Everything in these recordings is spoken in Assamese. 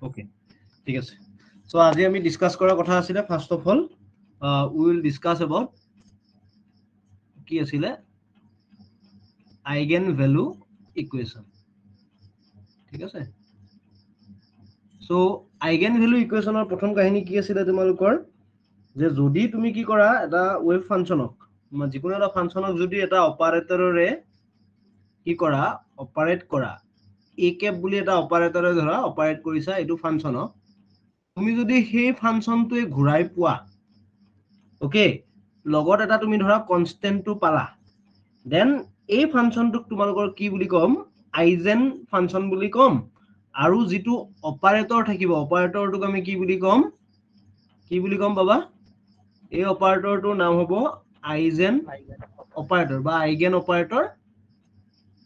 ওকে ঠিক আছে সো আজি আমি ডিসকাস কৰাৰ কথা আছিল first of all we will discuss about কি আছিল আইগেন ভ্যালু ইকুয়েশন ঠিক আছে সো আইগেন ভ্যালু ইকুয়েশনৰ প্ৰথম কাহিনী কি আছিল তোমালোকৰ যে যদি তুমি কি কৰা এটা ওয়েভ ফাংশনক যিকোনো এটা ফাংশনক যদি এটা অপাৰেটৰৰে কি কৰা অপাৰেট কৰা a cap বুলি এটা অপাৰেটৰে ধৰা অপাৰেট কৰিছা এটো ফাংশনক তুমি যদি সেই ফাংশনটোৱে ঘূৰাই পোৱা ওকে লগত এটা তুমি ধৰা কনস্ট্যান্টটো পালা দেন এই ফাংশনটোক তোমালোকৰ কি বুলি কম আইজেন ফাংশন বুলি কম আৰু যেটো অপাৰেটৰ থাকিব অপাৰেটৰটোক আমি কি বুলি কম বাবা এই অপাৰেটৰটোৰ নাম হ'ব আইজেন অপাৰেটৰ বা আইগেন অপাৰেটৰ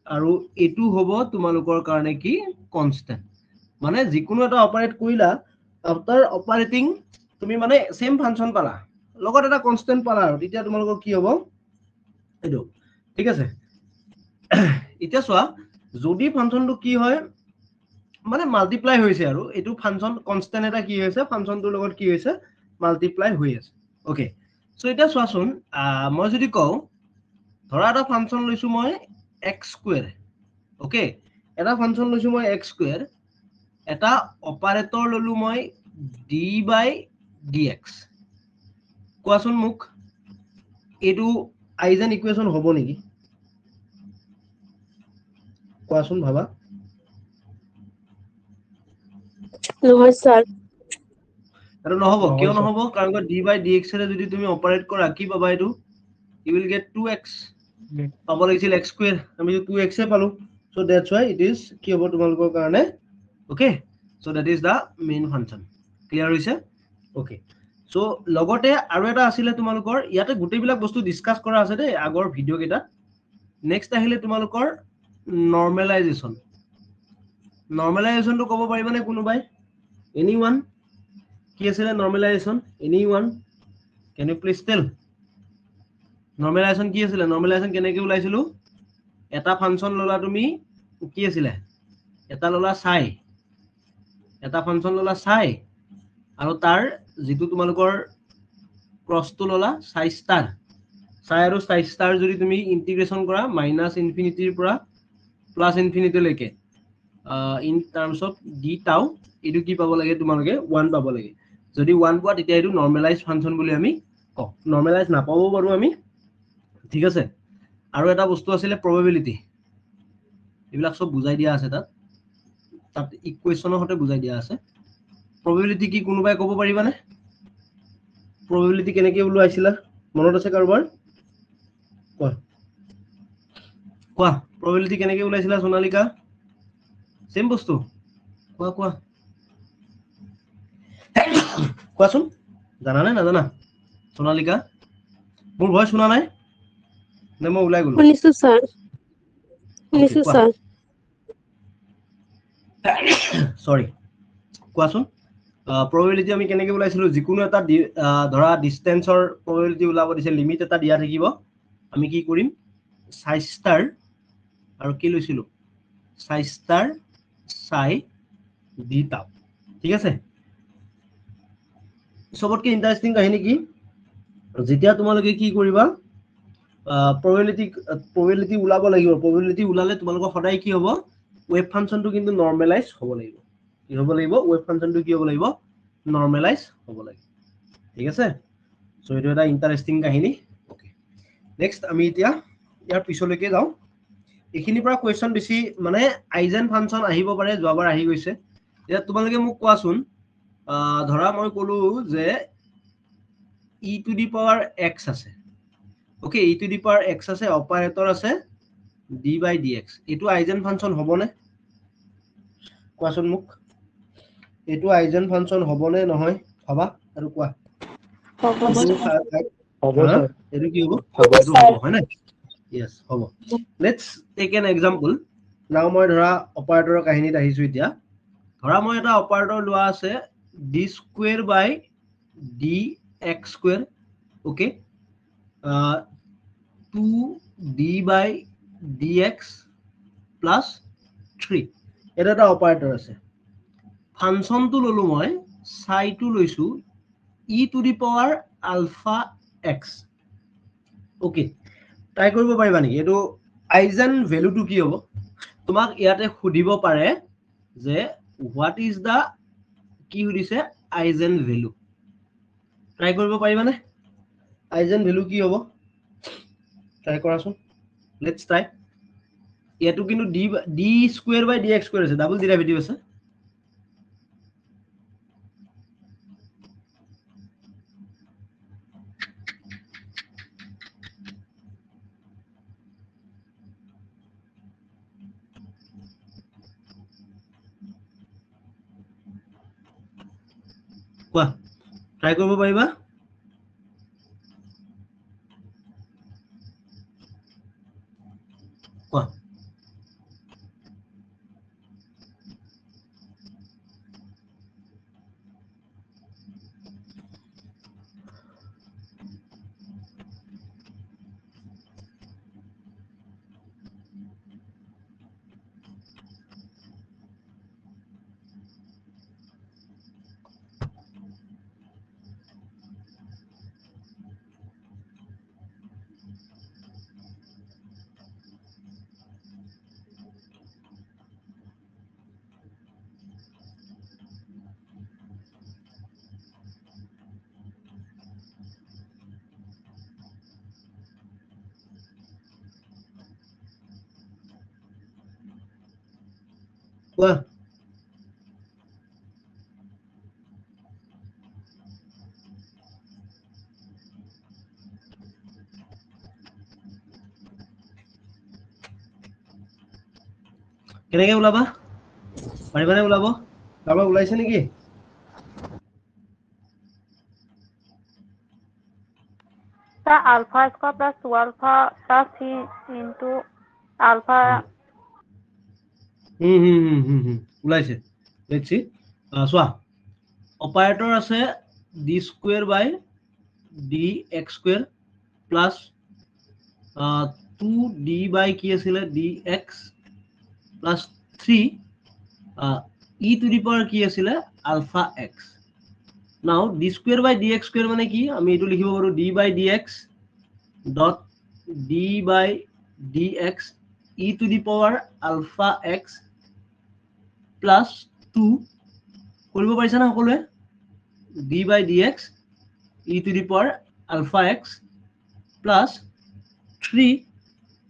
আৰু এটো হ'ব তোমালোকৰ কাৰণে কি কনস্ট্যান্ট মানে যিকোনো এটা অপাৰেট কৰিলা আফটাৰ অপাৰেটিং তুমি মানে সেম ফাংশন পালা লগত এটা কনস্ট্যান্ট পালা আৰু তেতিয়া তোমালোকৰ কি হ'ব এটো ঠিক আছে এতিয়া চোৱা যদি ফাংশনটো কি হয় মানে মাল্টিপ্লাই হৈছে আৰু এটো ফাংশন কনস্ট্যান্ট এটা কি হৈছে ফাংশনটোৰ লগত কি হৈছে মাল্টিপ্লাই হৈ আছে ওকে সো এটা চোৱাচোন মই যদি কও ধৰা এটা ফাংশন লৈছো মই x স্কয়াৰ ওকে এটা ফাংশন লৈছো মই x স্কয়াৰ এটা অপাৰেটৰ ললো মই d/dx কোৱাচোন মোক এটো আইজেন ইকুয়েশন হ'ব নেকি কোৱাচোন ভাবা নহয় স্যাৰ আৰু নহব কিয় নহব কাৰণ d/dx ৰে যদি তুমি অপাৰেট কৰা কি পাবা এটো you will get 2x পাব লাগিছিল x স্কয়াৰ আমি 2x এ পালো so that's why it is কি হ'ব তোমালোকৰ কাৰণে okay so that is the main function clear হৈছে okay so লগতে আৰু এটা আছিল তোমালোকৰ ইয়াতে গুটেইবিলাক বস্তু ডিসকাস কৰা আছে দে আগৰ ভিডিও কেটা নেক্সট আহিলে তোমালোকৰ নৰমালাইজেশন তো ক'ব পাৰিবানে কোনোবাই anyone কি আছিল normalisation anyone can you please tell normalisation কি আছিল নরমালাইজেশন কেনেকৈ ওলাইছিল এটা ফাংশন ললা তুমি কি আছিল এটা ললা সাই এটা ফাংশন ললা সাই আৰু তাৰ যেটো তোমালোকৰ ক্ৰসটো ললা সাই স্টাৰ সাই আৰু সাই স্টাৰ যদি তুমি ইন্টিগ্ৰেশন কৰা মাইনাস ইনফিনিটিৰ পৰা প্লাস ইনফিনিটি লৈকে in terms of d tau এটো কি পাব লাগে তোমালোকে 1 পাব লাগে যদি 1 পোৱা তেতিয়া এটো নৰমালাইজ ফাংশন বুলি আমি কও নৰমালাইজ না পাবো পাৰো আমি ঠিক আছে আৰু এটা বস্তু আছিল প্ৰবাবিলিটি এবিলাক সব বুজাই দিয়া আছে তাত ইকুয়েশনৰ হতে বুজাই দিয়া আছে প্ৰবাবিলিটি কি কোনোবাই ক'ব পাৰিবানে প্ৰবাবিলিটি কেনেকৈ ওলাইছিল মনত আছে কাৰোবাৰ কোৱা প্ৰবাবিলিটি কেনেকৈ ওলাইছিল সোনালিকা সেম বস্তু কোৱা কোৱাচোন জানা নে নাজানা সোনালিকা মোৰ ভয় শুনা নাই নে মই ওলাই গলো শুনিছো স্যাৰ সৰি কোৱাচোন প্ৰবাবিলিটি আমি কেনেকৈ ওলাইছিলো যিকোনো এটা ধৰা ডিসটেন্সৰ প্ৰবাবিলিটি ওলাব দিছে লিমিট এটা দিয়া থাকিব আমি কি কৰিম সাই স্টাৰ আৰু কি লৈছিলো সাই স্টার সাই ডি টাউ ঠিক আছে সবতকে ইন্টারেস্টিং কাহিনী কি যেতিয়া তোমালোকে কি কৰিবা প্ৰবাবিলিটি ওলাব লাগিব প্ৰবাবিলিটি ওলালে তোমালোকৰ সদায় কি হ'ব ওয়েভ ফাংশনটো কিন্তু নরমালাইজ হ'ব লাগিব কি হ'ব লাগিব ওয়েভ ফাংশনটো কি হ'ব লাগিব নরমালাইজ হ'ব লাগিব ঠিক আছে সো এটো এটা ইন্টারেস্টিং কাহিনী ওকে নেক্সট আমি এতিয়া ইয়াৰ পিছলৈকে যাও এখিনি পৰা কোৱেশ্চন বেছি মানে আইজেন ফাংশন আহিব পাৰে যোৱাবাৰ আহি গৈছে এতিয়া তোমালোকে মোক কোৱাচোন ধৰা মই কলো যে e to the power x আছে okay e to the power x আছে অপাৰেটৰ আছে d/dx এটো আইজেন ফাংশন হ'বনে কোৱাচোন মোক এটো আইজেন ফাংশন হ'বনে নহয় ভাবা আৰু কোৱা হ'ব স্যার এটো কি হ'ব এটো হ'ব হয় না yes হ'ব let's take an example now মই ধৰা অপাৰেটৰৰ কাহিনীত আহিছো এতিয়া ধৰা মই এটা অপাৰেটৰ লোৱা আছে d square by dx square okay 2d/dx plus 3 এটা অপাৰেটৰ আছে ফাংশনটো ললো মই সাইটো লৈছো e to the power alpha x okay try কৰিব পাৰিবা নেকি এটো আইজেন ভ্যালুটো কি হ'ব তোমাক ইয়াতে খুদিব পাৰে যে what is the কি সুধিছে আইজেন ভ্যালু ট্ৰাই কৰিব পাৰিবা নে আইজেন ভ্যালু কি হ'ব ট্ৰাই কৰাছোন লেটস ট্ৰাই ইয়াতো কিন্তু d স্কয়াৰ বাই dx স্কয়াৰ আছে ডাবল ডেৰিভেটিভ আছে কোৱা ট্ৰাই কৰিব পাৰিবা কোৱা কোৱা কেনেকৈ ওলাবা পাৰিবানে ওলাব কাৰোবাৰ ওলাইছে নেকি Sir, alpha square plus 2 alpha plus 3 into alpha. ওলাইছে লেটস সি সোয়া অপাৰেটৰ আছে d স্কয়াৰ বাই dx স্কয়াৰ প্লাস 2d বাই কি আছিল dx plus 3 e to the power কি আছিল alpha x now d square by dx square মানে কি আমি এটো লিখিব পাৰো d by dx dot d by dx e to the power alpha x plus 2 কৰিব পাৰিছা না সকলোৱে d by dx e to the power alpha x plus 3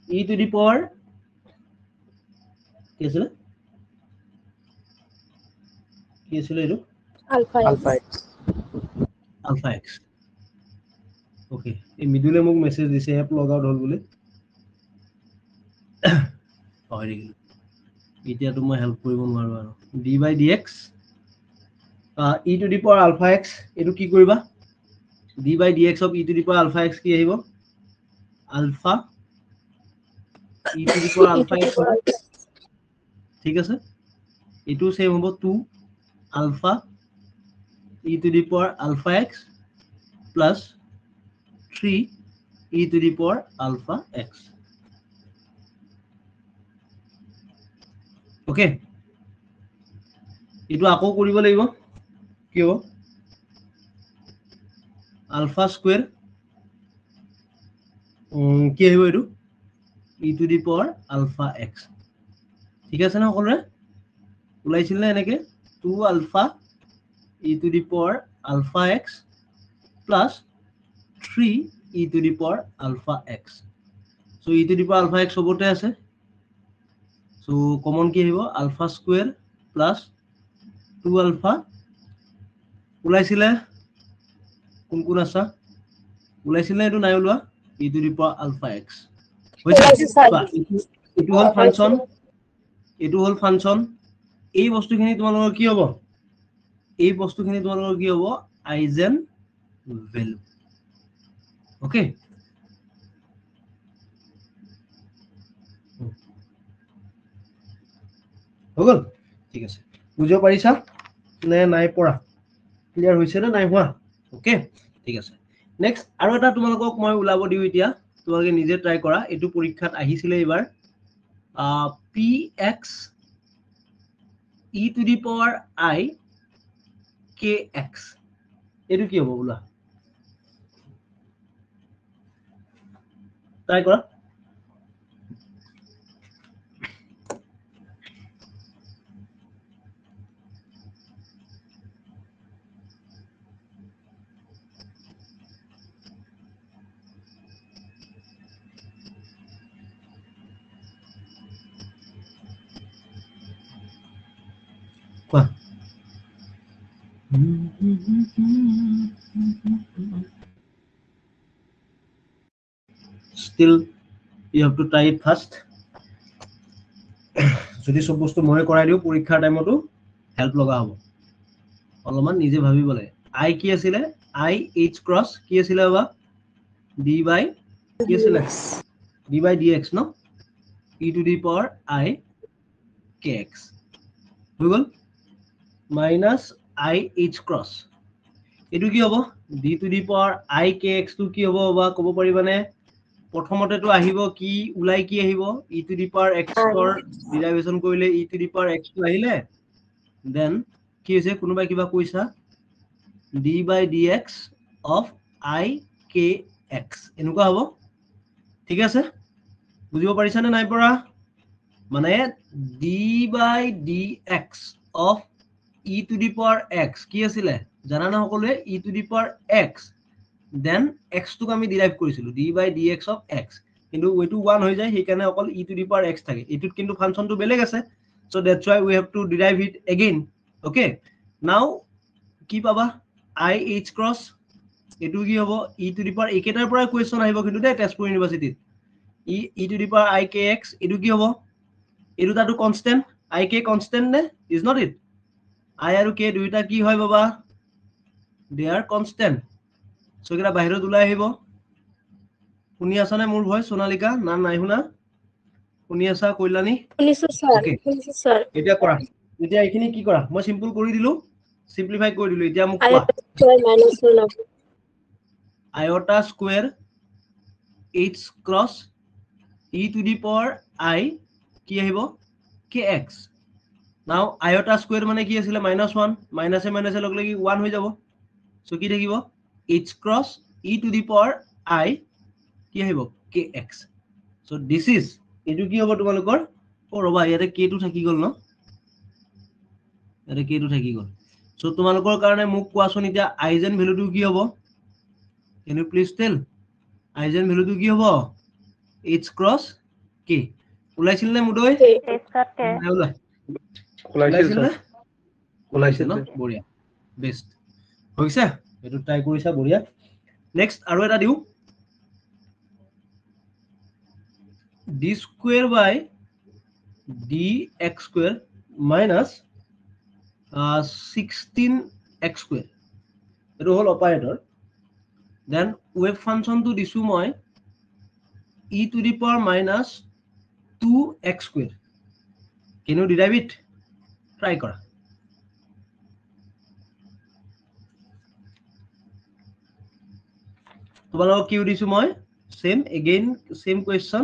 e to the power কি আছিল এটো Alpha x. alpha x okay এই মিডুলে মোক মেসেজ দিছে এপ লগ আউট হল বুলি পাহৰি গলো এতিয়া তো মই হেল্প কৰিব নোৱাৰো আৰু d by dx e to the power alpha x এটো কি কৰিবা d by dx of e to the power alpha x কি আহিব alpha e to the power alpha x ঠিক আছে এটো সেম হ'ব 2 alpha e to the power alpha x plus 3 e to the power alpha x okay এটো আকৌ কৰিব লাগিব কি হ'ব alpha square কি আহিব এটো e to the power alpha x ঠিক আছে না সকলোৰে ওলাইছিল না এনেকে 2 alpha e to the power alpha x plus 3 e to the power alpha x so e to the power alpha x সবতে আছে so common কি আহিব alpha square plus 2 alpha ওলাইছিল কোন কোন আছে ওলাইছিল না এটো নাই ওলোৱা e to the power alpha x এটো হল ফাংশন এই বস্তুখিনি তোমালোকৰ কি হ'ব এই বস্তুখিনি তোমালোকৰ কি হ'ব আইজেন ভ্যালু ওকে হৈ গল ঠিক আছে বুজিব পাৰিছা নে নাই পৰা ক্লিয়াৰ হৈছে না নাই হোৱা ওকে ঠিক আছে নেক্সট আৰু এটা তোমালোকক মই ওলাব দিও এতিয়া তোমালোকে নিজে ট্ৰাই কৰা এটো পৰীক্ষাত আহিছিল এবাৰ px e to the power I kx এটো কি হ'ব বলা ট্রাই কৰা কোৱা still you have to try it first যদি সব বস্তু মই কৰাই দিও পৰীক্ষাৰ টাইমতো হেল্প লগা হ'ব অলপমান নিজে ভাবিব লাগে i কি আছিল i h cross কি আছিল বাবা d by কি আছিল d by dx no e to the power I kx হৈ গল minus I h cross এটো কি হ'ব d to the power I kx তো কি হ'ব বাবা ক'ব পাৰিবানে প্ৰথমতে তো আহিব কি উলাই কি আহিব e to the power x ৰ ডেৰিভেশন কৰিলে e to the power x তো আহিলে দেন কি হৈছে কোনোবাই কিবা কৈছা d by dx of I kx এনেকুৱা হ'ব ঠিক আছে বুজিব পাৰিছানে নাই পৰা মানে d by dx of e to the power x কি আছিল জানা না সকলোৱে e to the power x then x টোক আমি ডিৰাইভ কৰিছিলো d by dx of x কিন্তু ওইটো 1 হৈ যায় সেইকাৰণে অকল e to the power x থাকে এটোত কিন্তু ফাংশনটো বেলেগ আছে so that's why we have to derive it again okay now কি পাবা I h cross এটো কি হ'ব e to the power একেটাৰ পৰা কোৱেশ্চন আহিব কিন্তু দে Tezpur ইউনিভাৰ্সিটিত e to the power I kx এটো কি হ'ব এটো তাটো কনস্ট্যান্ট I k কনস্ট্যান্ট নে is not it I আৰু k দুইটা কি হয় বাবা they are constant so এটা বাহিৰত ওলাই আহিব শুনি আছা নে মোৰ ভয়েস সোনালিকা না নাই শুনা শুনি আছা কইলানি শুনিছো স্যাৰ এতিয়া কৰা এতিয়া এইখিনি কি কৰা মই সিম্পল কৰি দিলো সিম্পলিফাই কৰি দিলো এতিয়া মোক কোৱা iota square h cross e to the power I কি আহিব kx now iota square মানে কি আছিল -1 মাইনাসে মাইনাসে লগ লাগি 1 হৈ যাব সো কি থাকিব h cross e to the power I কি আহিব kx so this is এটো কি হ'ব তোমালোকৰ ও ৰবা ইয়াতে k টো থাকি গল ন ইয়াতে k টো থাকি গল সো তোমালোকৰ কাৰণে মোক কোৱাচোন এতিয়া আইজেন ভ্যালুটো কি হ'ব can you please tell eigen ভ্যালুটো কি হ'ব h cross k ওলাইছিল নে মুদৈ ওলাইছিল ন বঢ়িয়া বেস্ট হৈছে এটো ট্রাই কৰিছা বঢ়িয়া নেক্সট আৰু এটা দিও d square by dx square minus 16x square এটো হল অপাৰেটৰ দেন ওয়েভ ফাংশনটো দিছো মই e to the power minus 2x square can you derive it try কৰা তোমালোকক কি দিছো মই সেম again same question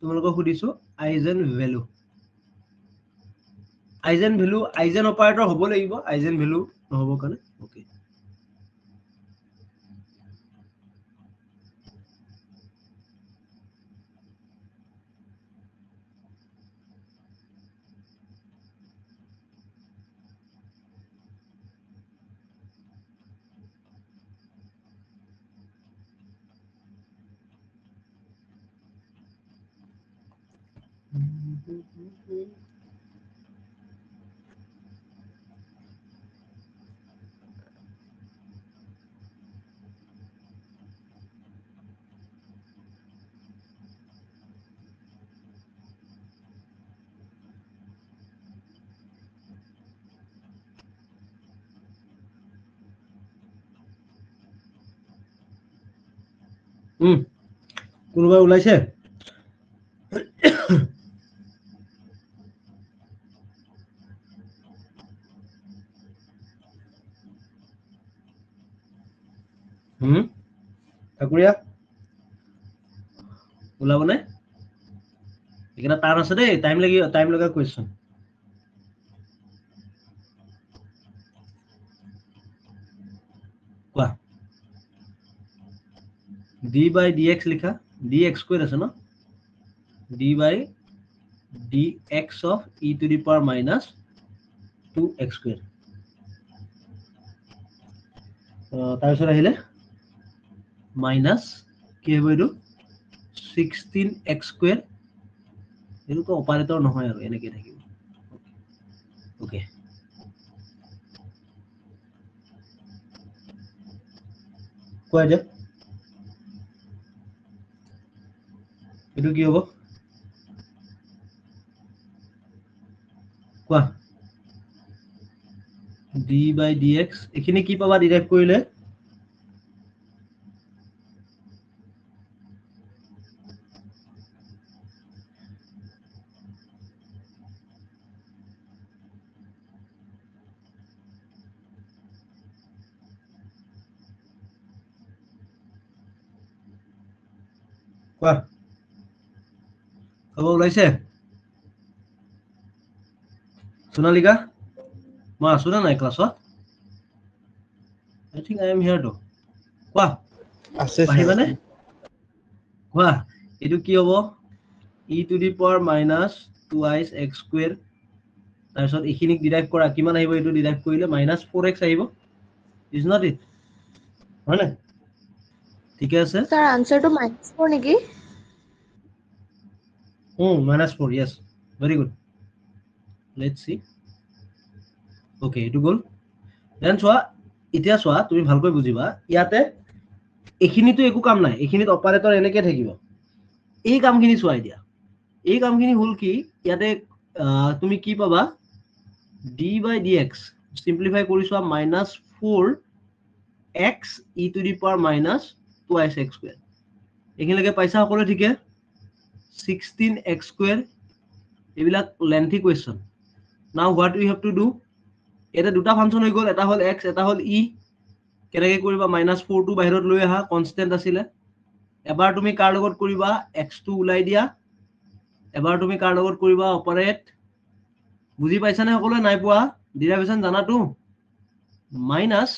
তোমালোকক সুধিছো আইজেন ভ্যালু আইজেন অপাৰেটৰ হ'ব লাগিব আইজেন ভ্যালু নহব কাৰণে ওকে কোনোবা ওলাইছে ঠাকুৰীয়া ওলাব নাই এখানে টান আছে দেই টাইম লগা কোৱেশ্চন d by dx লিখা dx স্কয়ার আছে না d by dx of e to the power minus 2x square তাৰপিছত আহিলে minus কি হ'ব এইটো 16x square এইটো তো অপাৰেটৰ নহয় আৰু এনেকৈ থাকিব ওকে কোৱা যে এইটো কি হ'ব কোৱা d by dx এখিনি কি পাবা ডিৰাইভ কৰিলে কোৱা হ'ব ওলাইছে সোনালিকা মই আছো না নাই ক্লাছত I think I am here to কোৱা আছে আহিবানে কোৱা এইটো কি হ'ব e to the power minus 2x square তাৰপিছত এইখিনিক ডিৰাইভ কৰা কিমান আহিব এইটো ডিৰাইভ কৰিলে minus 4x আহিব is not it হয় না ঠিক আছে স্যার আনসারটো -4 নেকি -4 yes very good let's see okay এইটো গল দেন চোৱা এতিয়া চোৱা তুমি ভালকৈ বুজিবা ইয়াতে এইখিনিতো একো কাম নাই এইখিনিত অপাৰেটৰ এনেকৈ থাকিব এই কামখিনি চোৱা এতিয়া এই কামখিনি হল কি ইয়াতে তুমি কি পাবা d by dx simplify কৰি চোৱা -4x e to the power minus 2x square এইখিনিলৈকে পাইছা সকলো ঠিকে 16x square এইবিলাক lengthy question now what we have to do এটা দুটা ফাংশন হৈ গল এটা হল x এটা হল e কেনেকৈ কৰিবা -4 টো বাহিৰত লৈ আহা কনস্ট্যান্ট আছিল এবাৰ তুমি কাৰ লগত কৰিবা x টো উলাই দিয়া এবাৰ তুমি কাৰ লগত কৰিবা অপাৰেট বুজি পাইছা নে সকলো নাই পোৱা ডেৰিভেশন জানাটো মাইনাস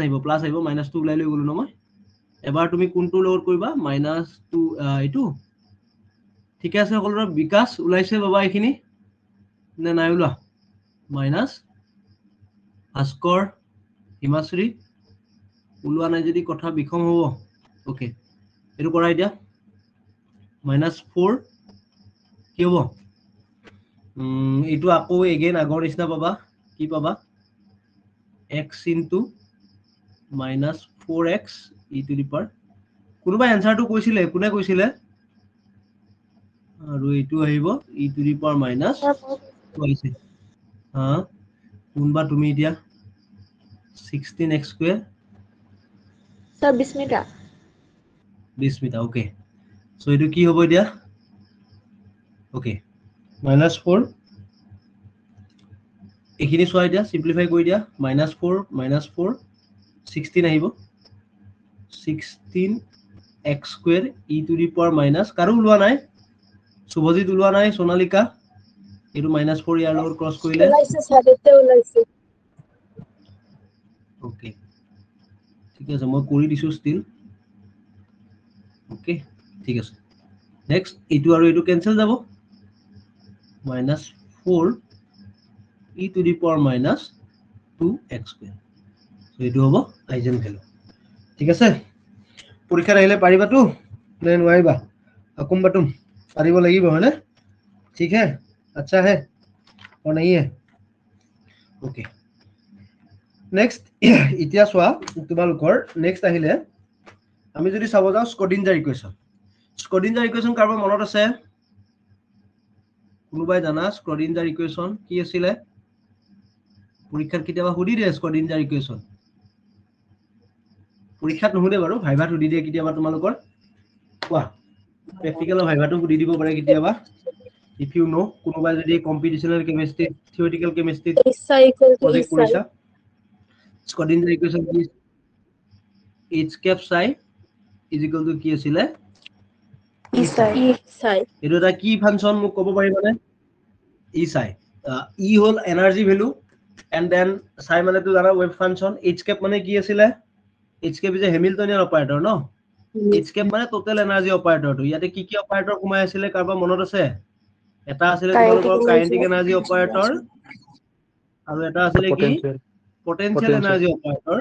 নাইব প্লাস আহিব -2 উলাই লৈ গলো ন মই এবাৰ তুমি কোনটো লগত কৰিবা -2 এইটো ঠিক আছে সকলোৰ বিকাশ উলাইছে বাবা এইখিনি নে নাই উলা মাইনাস ভাস্কৰ হিমাশ্ৰী উলোৱা নাই যদি কথা বিখম হ'ব ওকে এটো কৰাই দিয়া -4 কি হ'ব এটো আকৌ এগেইন আগৰ নিচিনা পাবা কি পাবা x into -4x e to the power কোনোবা এনসাৰটো কৈছিলে কোনে কৈছিলে আৰু এটো আহিব e to the power minus কৈছে হা কোনবা তুমি দিয়া 16x square sir Bismita okay so এটো কি হ'ব দিয়া ওকে -4 এখিনি সোয়াই দিয়া সিম্পলিফাই কৰি দিয়া -4 16 আহিব 16x square e to the power minus কাৰো উলোৱা নাই শুভজিত উলোৱা নাই সোনালিকা এটো -4 ইয়াৰ লগত ক্ৰস কৰিলে ওলাইছে সাদেতে ওলাইছে ওকে ঠিক আছে মই কৰি দিছো স্টিল ওকে ঠিক আছে নেক্সট এটো আৰু এটো ক্যান্সেল যাব -4 e to the power minus 2x square so এটো হ'ব আইজেন ভ্যালু ঠিক আছে পৰীক্ষা আহিলে পাৰিবা তো নে নোৱাৰিবা হুকুম বাতুম পাৰিব লাগিব হয়নে ঠিক है अच्छा है और नहीं है ओके नेक्स्ट इतिया সোয়া তোমালোকৰ নেক্সট আহিলে আমি যদি চাব যাও স্কডিঞ্জাৰ ইকুৱেশ্যন কাৰোবাৰ মনত আছে কোনোবাই জানা স্কডিঞ্জাৰ ইকুৱেশ্যন কি আছিল পৰীক্ষাত কেতিয়াবা সুধি দিয়ে স্কডিঞ্জাৰ ইকুৱেশ্যন পৰীক্ষাত নুহুদে বাৰু ভাইভাত সুধি দিয়ে কেতিয়াবা তোমালোকৰ কোৱা প্ৰেক্টিকেলৰ ভাইভাটো সুধি দিব পাৰে কেতিয়াবা if you know কোনোবাই যদি কম্পিটিশনাল কেমিষ্ট্ৰি থিওৰিটিকেল কেমিষ্ট্ৰি প্ৰজেক্ট কৰিছা স্কডিঞ্জাৰ ইকুৱেশ্যন কি h cap psi is equal to কি আছিল ই সাই এটো এটা কি ফাংশন মোক ক'ব পাৰিবানে ই সাই ই হল এনাৰ্জি ভ্যালু এন্ড দেন সাই মানে তো জানা ওয়েভ ফাংশন h cap মানে কি আছিল h cap is a Hamiltonian operator no H cap মানে টোটেল এনাৰ্জি অপাৰেটৰটো ইয়াতে কি অপাৰেটৰ সোমাই আছিলে কাৰবা মনত আছে এটা আছিলে তোমালোকৰ কাইনেটিক এনাৰ্জি অপাৰেটৰ আৰু এটা আছিলে কি পটেনশিয়াল এনাৰ্জি অপাৰেটৰ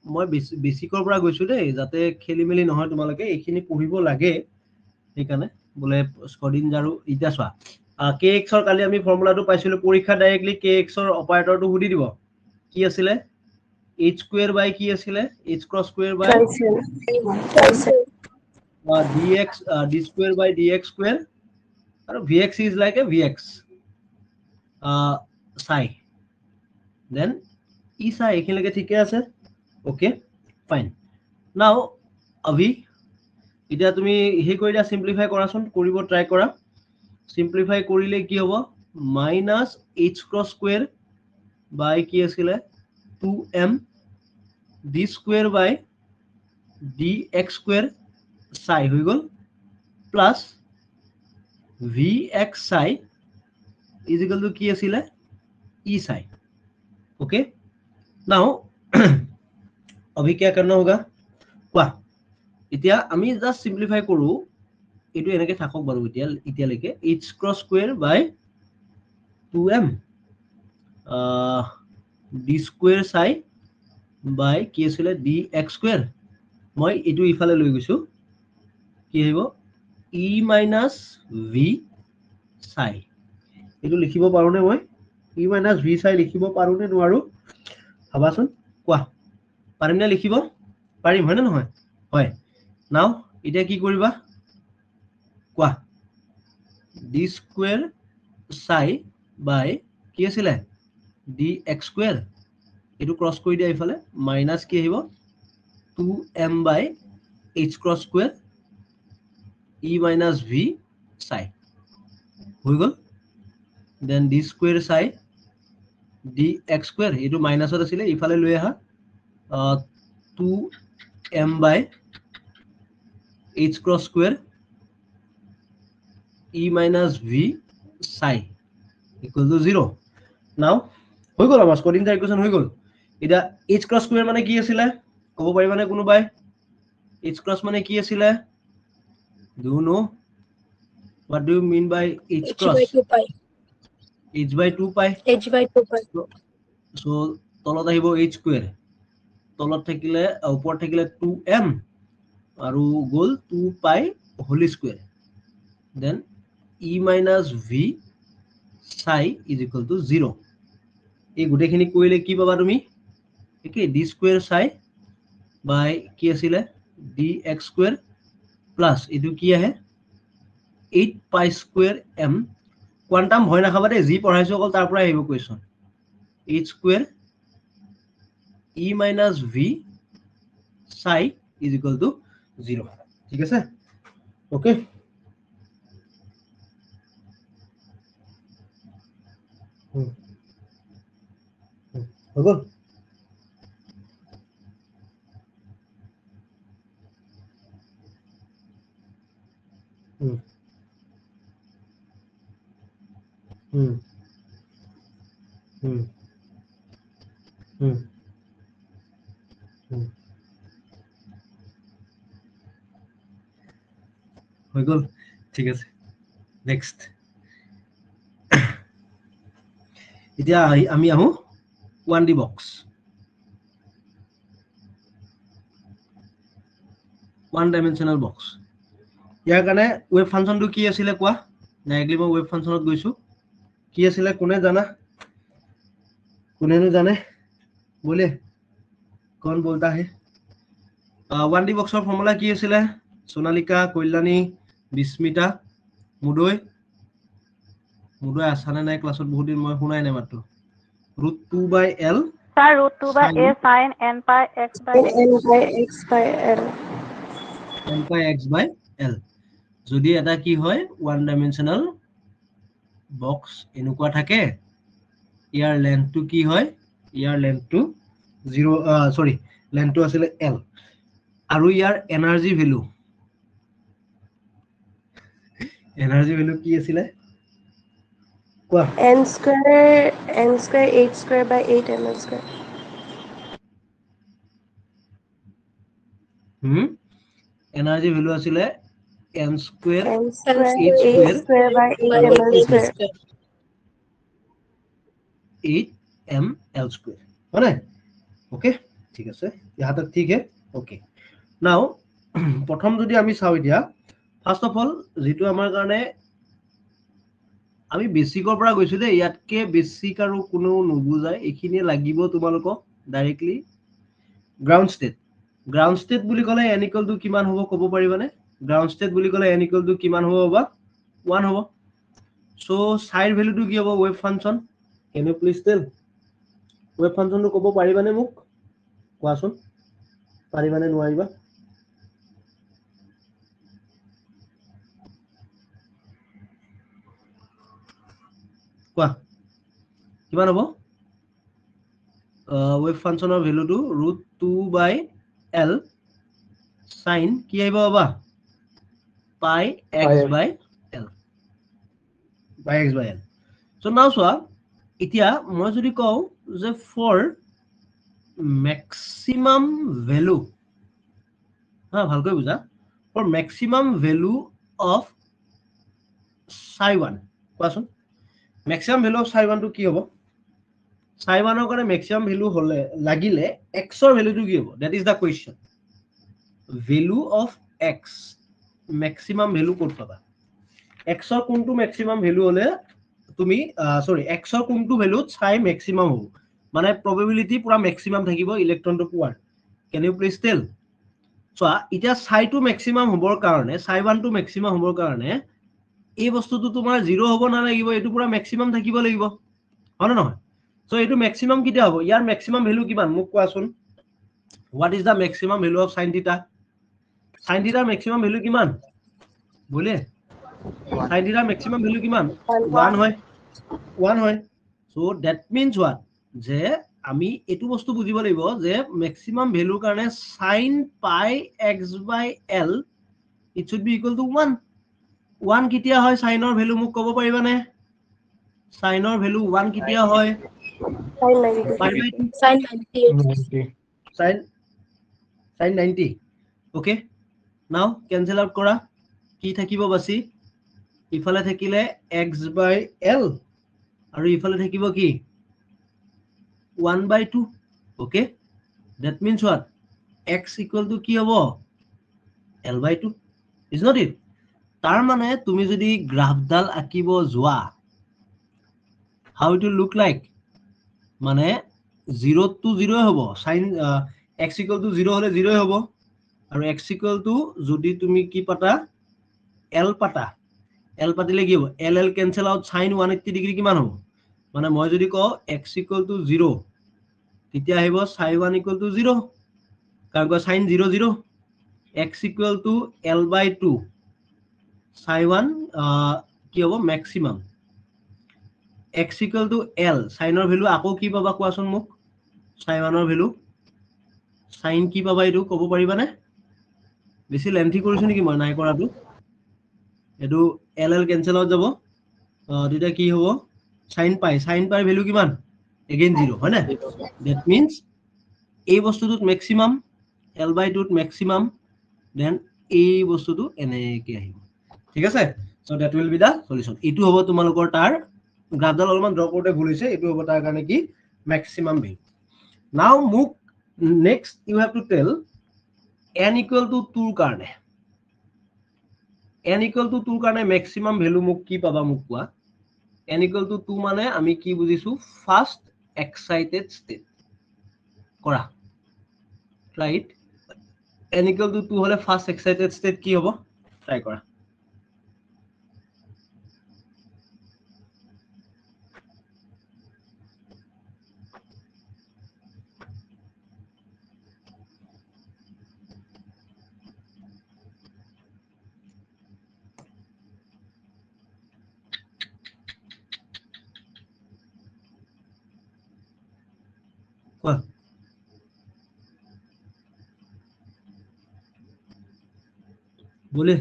মই বেসিকৰ পৰা গৈছো দেই যাতে খেলি মেলি নহয় তোমালোকে এইখিনি পঢ়িব লাগে সেইকাৰণে বলে স্কডিন আৰু ইটা চোৱা kx ৰ কালি আমি ফৰ্মুলাটো পাইছিলো পৰীক্ষা ডাইৰেক্টলি kx ৰ অপাৰেটৰটো সুধি দিব কি আছিলে h স্কয়াৰ বাই কি আছিলে h ক্ৰস স্কয়াৰ বাই dx d স্কয়াৰ বাই dx স্কয়াৰ আৰু vx is like a vx psi then e psi এখিনলৈকে ঠিকে আছে okay fine now abhi এতিয়া তুমি হে কৰিলা সিম্পলিফাই কৰাচোন কৰিব ট্ৰাই কৰা সিম্পলিফাই কৰিলে কি হ'ব মাইনাস h ক্রস স্কয়ার বাই কি আছিলে 2m d স্কয়ার বাই dx স্কয়ার psi হৈ গল plus vx psi is equal to কি আছিলে e psi ओके नाउ अभी क्या करना होगा কোৱা এতিয়া আমি জাস্ট সিম্পলিফাই কৰো এটো এনেকে থাকক বাৰু এতিয়া লৈকে h ক্রস স্কয়ার বাই 2m d স্কয়ার psi বাই কি আছিল dx স্কয়ার মই এটো ইফালে লৈ গৈছো কি হইব e minus v psi এটো লিখিব পাৰো নে মই e minus v psi লিখিব পাৰো নে নোৱাৰো ভাবাচোন কোৱা পাৰিম নে লিখিব পাৰিম হয় না নহয় হয় নাও এটা কি কৰিবা কোৱা d স্কয়াৰ psi বাই কি আছিল dx স্কয়াৰ এটো ক্ৰস কৰি দিয়া ইফালে মাইনাস কি আহিব 2m বাই h cross square e minus v psi হৈ গল then d square psi dx square এটো মাইনাসত আছিল ইফালে লৈ আহা 2m by h cross square e minus v psi equal to 0 now হৈ গল আমাৰ স্কোয়ারিং ইকুয়েশন হৈ গল এটা h cross square মানে কি আছিল কব পাৰিবা নে কোনোবাই h cross মানে কি আছিল do you know what do you mean by h cross h by 2 pi so তলত আহিব h square তলত থাকিলে ওপৰত থাকিলে 2m আৰু গোল 2 pi whole square then e minus v psi is equal to 0 এই গুটেখিনি কইলে কি পাবা তুমি একে d স্কয়ার psi বাই কি আছিল dx স্কয়ার প্লাস এটো কি আহে 8 pi স্কয়ার m কোয়ান্টাম ভয় না খাবা দে জি পঢ়াইছো অকল তাৰ পৰা আহিব question h square e minus v psi is equal to 0 ঠিক আছে ওকে হগো হৈ গল ঠিক আছে নেক্সট এতিয়া আমি আহো 1D বক্স 1 ডাইমেনশনাল বক্স ইয়াৰ কাৰণে ওয়েভ ফাংশনটো কি আছিল কোৱা ডাইৰেক্টলি মই ওয়েভ ফাংশনত গৈছো কি আছিল কোনে জানা কোনেনো জানে बोले कौन बोलता है 1D বক্সৰ ফৰ্মুলা কি আছিল সোনালিকা কল্যাণী বিস্মিতা মুদৈ আছানে নাই ক্লাছত বহুত দিন মই শুনাই নাই মাত্ৰ √2/l sir √2/a sin n pi x by l n pi x by l যদি এটা কি হয় ওয়ান ডাইমেনশনাল বক্স এনেকুৱা থাকে ইয়াৰ লেন্থটো কি হয় ইয়াৰ লেন্থটো 0 সৰি লেন্থটো আছিল l আৰু ইয়াৰ এনাৰ্জি ভ্যালু কি আছিল কোৱা n square h square by 8 ml square energy value আছিলে n square n square h 8 square square by 8 আৰু ml square 8 ml square है ना ओके ठीक আছে यहाँ तक ठीक है ओके नाउ प्रथम যদি আমি চাও এতিয়া ফার্স্ট অফ অল যেটো আমাৰ কাৰণে আমি বেসিকৰ পৰা গৈছো দে ইয়াতকে বেসিক আৰু কোনো নুবুজায় এখিনি লাগিব তোমালোকক ডাইৰেক্টলি গ্ৰাউন্ড স্টেট বুলি ক'লে n equal to কিমান হ'ব ক'ব পাৰিবানে গ্ৰাউন্ড স্টেট বুলি ক'লে n equal to কিমান হ'ব বা 1 হ'ব সো সাইড ভ্যালুটো কি হ'ব wave function can you please tell wave ফাংশনটো ক'ব পাৰিবানে মোক কোৱাচোন পাৰিবানে নোৱাৰিবা কোৱা কিমান হ'ব ওয়েভ ফাংশনৰ ভ্যালুটো √2/l sin কি আহিব বাবা pi x by l by x by l so now চোৱা এতিয়া মই যদি কওঁ যে for maximum value হা ভালকৈ বুজা for maximum value of psi 1 কোৱাচোন maximum value of psi 1 টো কি হ'ব psi 1 ৰ কাৰণে maximum value হলে লাগিলে x ৰ ভ্যালুটো কি হ'ব that is the question value of x maximum value ক'ত পাবা x ৰ কোনটো maximum value হলে তুমি সৰি x ৰ কোনটো ভ্যালু psi maximum হ'ব মানে probability পুৰা maximum থাকিব ইলেক্ট্ৰনটো পোৱাৰ can you please tell so এতিয়া psi টো maximum হ'বৰ কাৰণে psi 1 টো maximum হ'বৰ কাৰণে এই বস্তুটো তোমাৰ 0 হ'ব না লাগিব এটো পুৰা maximum থাকিব লাগিব হয় না নহয় so এটো maximum কিটা হ'ব ইয়াৰ maximum value কিমান মোক কোৱাচোন what is the maximum value of sin theta maximum value কিমান বলে sin theta maximum value কিমান 1 হয় 1 হয় so that means what যে আমি এটো বস্তু বুজিব লাগিব যে maximum value কাৰণে sin pi x by l it should be equal to 1 1 কিতিয়া হয় sin ৰ ভ্যালু মোক ক'ব পাৰিবানে sin ৰ ভ্যালু 1 কিতিয়া হয় sin 90 sin 90 okay now cancel out কৰা কি থাকিব বাছি ইফালে থাকিলে x by l আৰু ইফালে থাকিব কি 1/2 okay that means what x equal to কি হ'ব l/2 is not it তাৰ মানে তুমি যদি গ্ৰাফডাল আঁকিব যোৱা how it will look like মানে 0 to 0 হ'ব sin x equal to 0 হলে 0 হ'ব আৰু x equal to যদি তুমি কি পাতা l পাতা l পাতিলে কি হ'ব l cancel out sin 180 degree কিমান হ'ব মানে মই যদি কও x equal to 0 তেতিয়া আহিব sin 1 equal to 0 কাৰণ ক sin 0 0 x equal to l/2 sin 1 কি হ'ব maximum x equal to l sin ৰ ভ্যালু আকৌ কি পাবা কোৱাচোন মোক sin 1 ৰ ভ্যালু sin কি পাবা এটো ক'ব পাৰিবানে বেছি লেন্থি কৰিছো নেকি মই নাই কৰাটো এটো l cancel out যাব তেতিয়া কি হ'ব sin pi ভ্যালু কিমান again 0 হয় না that means এই বস্তুটোত maximum l/2 ত maximum then এই বস্তুটো এনেকে আহিব ঠিক আছে so that will be the solution এটো হ'ব তোমালোকৰ তাৰ গ্ৰাফডাল অলমান ড্ৰ কৰোতে ভুল হৈছে এটো হ'ব তাৰ কাৰণে কি maximum value now মোক next you have to tell n equal to 2 কাৰণে n equal to 2 কাৰণে maximum value মোক কি পাবা মোক কোৱা n equal to 2 মানে আমি কি বুজিছো ফাৰ্স্ট এক্সাইটেড স্টেট কৰা ৰাইট n equal to 2 হলে ফাৰ্স্ট এক্সাইটেড স্টেট কি হ'ব ট্ৰাই কৰা কোৱা बोले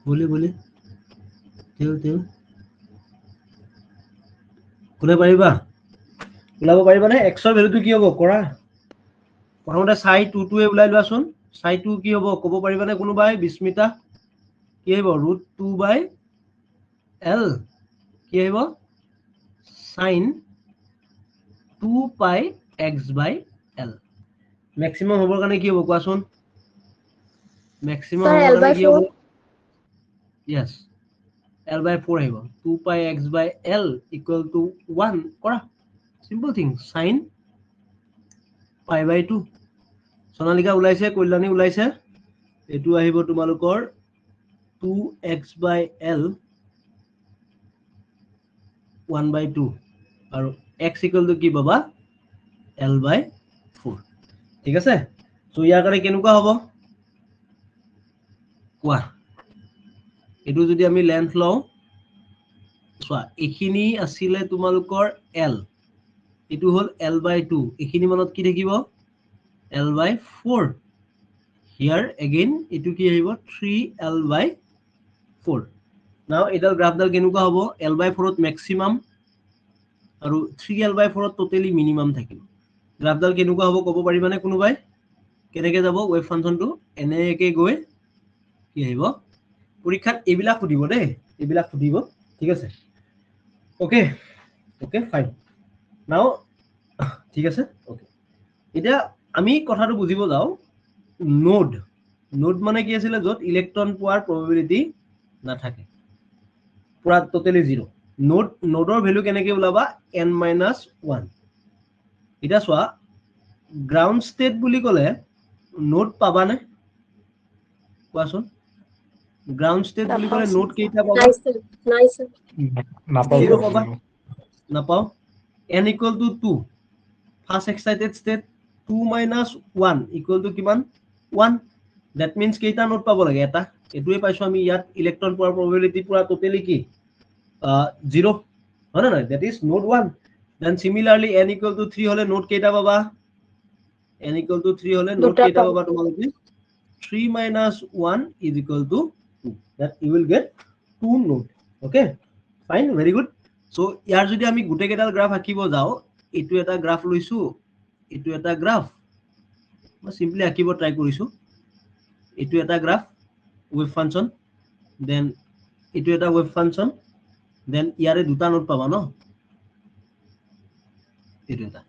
बोले तेल কোনে পাৰিবা ওলাব পাৰিবানে x ৰ ভ্যালুটো কি হ'ব কৰা প্ৰথমতে সাই 2 টোৱে ওলাই লোৱাচোন সাই 2 কি হ'ব ক'ব পাৰিবানে কোনোবাই বিস্মিতা কি আহিব √2/l কি আহিব sin 2πx/l मैक्सिमम होबर কাৰণে কি হ'ব কোৱাচোন मैक्सिमम Sir, होबर L কাৰণে by কি 4. হ'ব यस l/4 আহিব 2πx/l = 1 কৰা সিম্পল থিং sin π/2 সোনালিকা ওলাইছে কল্যাণী ওলাইছে এটো আহিব তোমালোকৰ 2x/l 1/2 আৰু x = কি পাবা l/4 ঠিক আছে সো ইয়াৰ কাৰণে কেনেকুৱা হ'ব কোৱা এটো যদি আমি লেন্থ লও চোৱা এখিনি আছিল তোমালোকৰ l এটো হল l/2 এখিনি মানত কি থাকিব l/4 here again এটো কি আহিব 3l/4 now এডাল গ্ৰাফডাল কেনেকুৱা হ'ব l/4 ত ম্যাক্সিমাম আৰু 3l/4 ত টোটালি মিনিমাম থাকিব গ্ৰাফডাল কেনেকুৱা হ'ব ক'ব পাৰিবানে কোনোবাই কেনেকৈ যাব ওয়েভ ফাংশনটো এনেকৈ গৈ কি আহিব পৰীক্ষাত এবিলা খুদিব দে এবিলা খুদিব ঠিক আছে ওকে ওকে ফাইন নাও ঠিক আছে ওকে এতিয়া আমি কথাটো বুজিব যাও নোড নোড মানে কি আছিল যত ইলেক্ট্ৰন পোৱাৰ প্ৰবাবিলিটি নাথাকে পুৰা টোটালি 0 নোড নোডৰ ভ্যালু কেনেকৈ ওলাবা n-1 এটা চোৱা গ্ৰাউন্ড স্টেট বুলি ক'লে নোড পাবানে কোৱাচোন গ্ৰাউন্ড স্টেট বুলি ক'লে নোড কেইটা পাবা Nice, sir. Nice, sir. নাপাওঁ 0 পাবা zero. নাপাও n = 2 ফার্স্ট এক্সাইটেড স্টেট 2 - 1 = কিমান 1 দ্যাট মিন্স কেইটা নোড পাব লাগে এটা এটোৱে পাইছো আমি ইয়াত ইলেক্ট্ৰন পোৱাৰ প্ৰবাবিলিটি পুৰা টোটালি কি 0 হয় না that is node 1 then similarly n = 3 হলে নোড কেইটা পাবা n = 3 হলে নোড দুটা কেইটা পাব। পাবা তোমালোকে 3 - 1 = 2 that you will get 2 node okay fine very good so ইয়াৰ যদি আমি গুটে কেডাল গ্ৰাফ আঁকিব যাও এটো এটা গ্ৰাফ লৈছো এটো এটা গ্ৰাফ মই সিম্পলি আঁকিব ট্ৰাই কৰিছো এটো এটা গ্ৰাফ ওয়েভ ফাংশন দেন এটো এটা ওয়েভ ফাংশন দেন ইয়াৰে দুটা নোড পাবা ন এটো এটা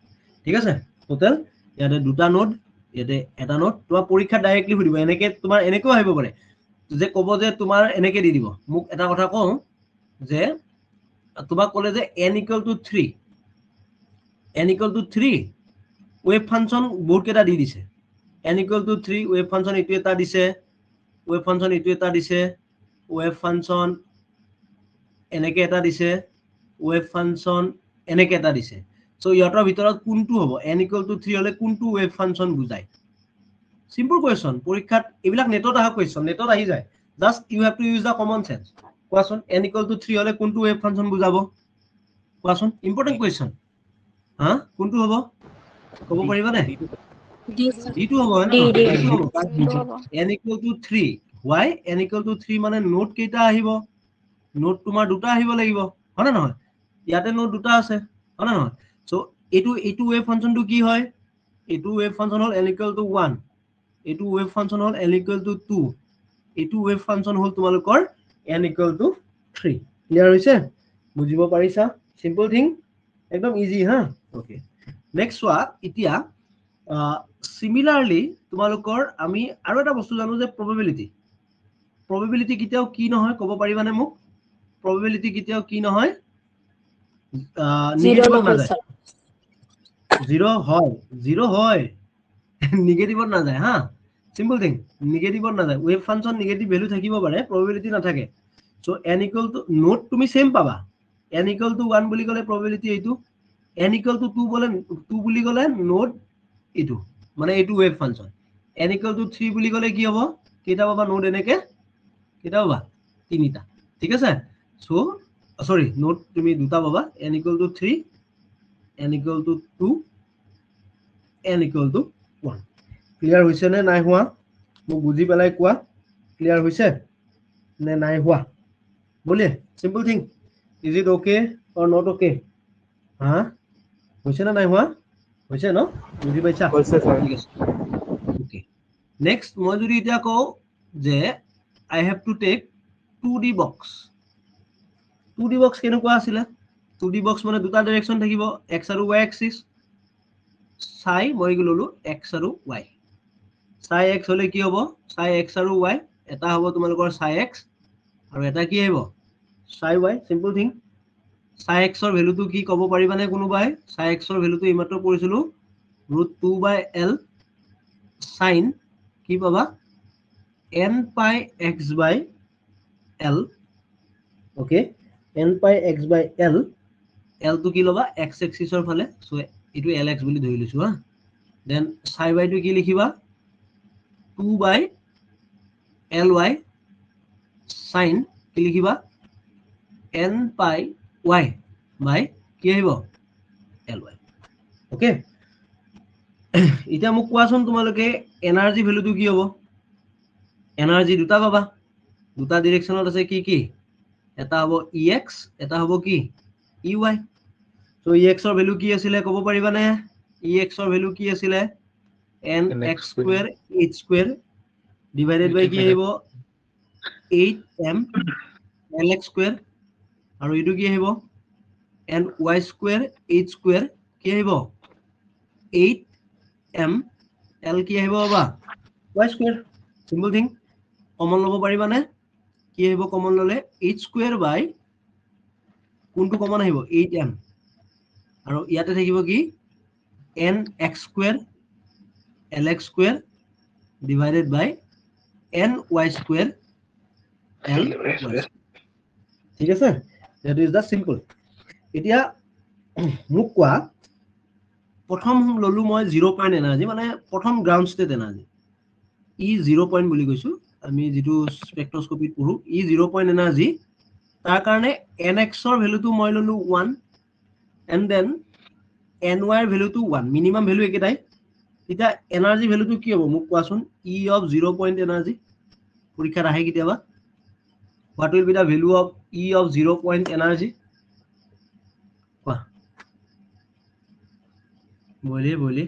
ঠিক আছে টোটাল ইয়াতে দুটা নোড ইয়াতে এটা নোড তোমার পরীক্ষা ডাইরেক্টলি সুধিব এনেকে তোমার এনেকেও আহিব পারে যে কব যে তোমার এনেকে দি দিব মোক এটা কথা কও যে তোমাক কলে যে n = 3 n = 3 ওয়েভ ফাংশন বহুত কেটা দি দিছে n = 3 ওয়েভ ফাংশন এটো এটা দিছে ওয়েভ ফাংশন এটো এটা দিছে ওয়েভ ফাংশন এনেকে এটা দিছে ওয়েভ ফাংশন এনেকে এটা দিছে সো ইয়াৰ ভিতৰত কোনটো হ'ব n = 3 হলে কোনটো ওয়েভ ফাংশন বুজায় সিম্পল কোয়েশ্চন পৰীক্ষাত এবিলাক নেটত আহা কোয়েশ্চন নেটত আহি যায় just you have to use the common sense question n = 3 হলে কোনটো ওয়েভ ফাংশন বুজাব কোৱাচোন ইম্পৰ্টেন্ট কোয়েশ্চন হা কোনটো হ'ব ক'ব পাৰিবানে D, sir. d2 হ'ব হয় না D, D. d2 হ'ব সেইটো হ'ব n = 3 why n = 3 মানে নোট কেইটা আহিব নোট তোমাৰ দুটা আহিব লাগিব হয় না নহয় ইয়াতে নোট দুটা আছে হয় না নহয় সো এটো ওয়েভ ফাংশনটো কি হয় এটো ওয়েভ ফাংশন হল n = 1 এটো ওয়েভ ফাংশন হল n = 2 এটো ওয়েভ ফাংশন হল তোমালোকৰ n = 3 ক্লিয়াৰ হৈছে বুজিব পাৰিছা সিম্পল থিং একদম ইজি হা ওকে নেক্সট চোৱা এতিয়া সিমিলাৰলি তোমালোকৰ আমি আৰু এটা বস্তু জানো যে probability কিটাও কি নহয় ক'ব পাৰিবানে মোক probability কিটাও কি নহয় Zero নেগেটিভ না নহয়, যায় sir. 0 হয় নেগেটিভ না যায় হা সিম্পল থিং নেগেটিভ না যায় ওয়েভ ফাংশন নেগেটিভ ভ্যালু থাকিব পাৰে probability না থাকে সো n = নোট তুমি সেম পাবা n = 1 বুলি ক'লে probability এইটো n = 2 বলে 2 বুলি ক'লে নোট এইটো মানে এইটো ওয়েভ ফাংশন n = 3 বুলি ক'লে কি হ'ব কেইটা পাবা নোট এনেকে কেইটা পাবা তিনিটা ঠিক আছে সো সরি নোট তুমি দুটা পাবা n = 3 n = 2 n = 1 ক্লিয়াৰ হৈছে নে নাই হোৱা মোক বুজি পেলাই কোৱা ক্লিয়াৰ হৈছে নে নাই হোৱা बोलिए simple thing is it okay और नॉट ओके हाँ হৈছে না নাই হোৱা হৈছে ন বুজি পাইছা হৈছে স্যাৰ ঠিক আছে ওকে নেক্সট মই যদি এতিয়া কওঁ যে I have to take 2D box 2D box কেনেকুৱা আছিলে 2D বক্স মানে দুটা ডাইৰেকশন থাকিব x আৰু y এক্সিস সাই মই ললো x আৰু y সাই x হলে কি হ'ব সাই x আৰু y এটা হ'ব তোমালোকৰ সাই x আৰু এটা কি আহিব সাই y সিম্পল থিং সাই x ৰ ভ্যালুটো কি ক'ব পাৰিবানে কোনোবাই সাই x ৰ ভ্যালুটো ইমাত্ৰ কৰিছিলো √2/l sin কি পাবা n pi x/l okay n pi x/l l to কি লবা x axis ৰ ফালে সো এটো lx বুলি ধৰি লৈছো হা দেন সাই y টো কি লিখিবা 2/ly sin কি লিখিবা n pi y by কি আহিব ly ওকে এতিয়া মোক কোৱাচোন তোমালোকে এনাৰ্জি ভ্যালুটো কি হ'ব এনাৰ্জি দুটা পাবা দুটা ডাইৰেকশনত আছে কি কি এটা হ'ব ex এটা হ'ব কি ey সো ex ৰ ভ্যালু কি আছিল ক'ব পাৰিবানে ex ৰ ভ্যালু কি আছিল nx square h square divided by কি আহিব 8m lx square আৰু এটো কি আহিব ny square h square কি আহিব 8m l কি আহিব বাবা y square simple thing common লব পাৰিবানে কি আহিব কমন ললে h square by কোনটো কমন আহিব 8m আৰু ইয়াতে থাকিব কি nx square lx square divided by ny square l ঠিক আছে that is the simple এতিয়া মোক কোৱা প্ৰথম ললো মই 0 পইণ্ট এনাৰ্জি মানে প্ৰথম গ্ৰাউন্ড ষ্টেট এনাৰ্জি ই 0 পইণ্ট বুলি কৈছো আমি যেটো স্পেক্ট্ৰোস্কোপিত পঢ়ো ই 0 পইণ্ট এনাৰ্জি তাৰ কাৰণে nx ৰ ভ্যালুটো মই ললো 1 and then ny ৰ ভ্যালুটো 1 মিনিমাম ভ্যালু একেটাই এটা এনাৰ্জি ভ্যালুটো কি হ'ব মোক কোৱাচোন e of 0 পইণ্ট এনাৰ্জি পৰীক্ষাত আহে কিতিয়াবা what will be the value of e of 0 point energy কোৱা बोलिए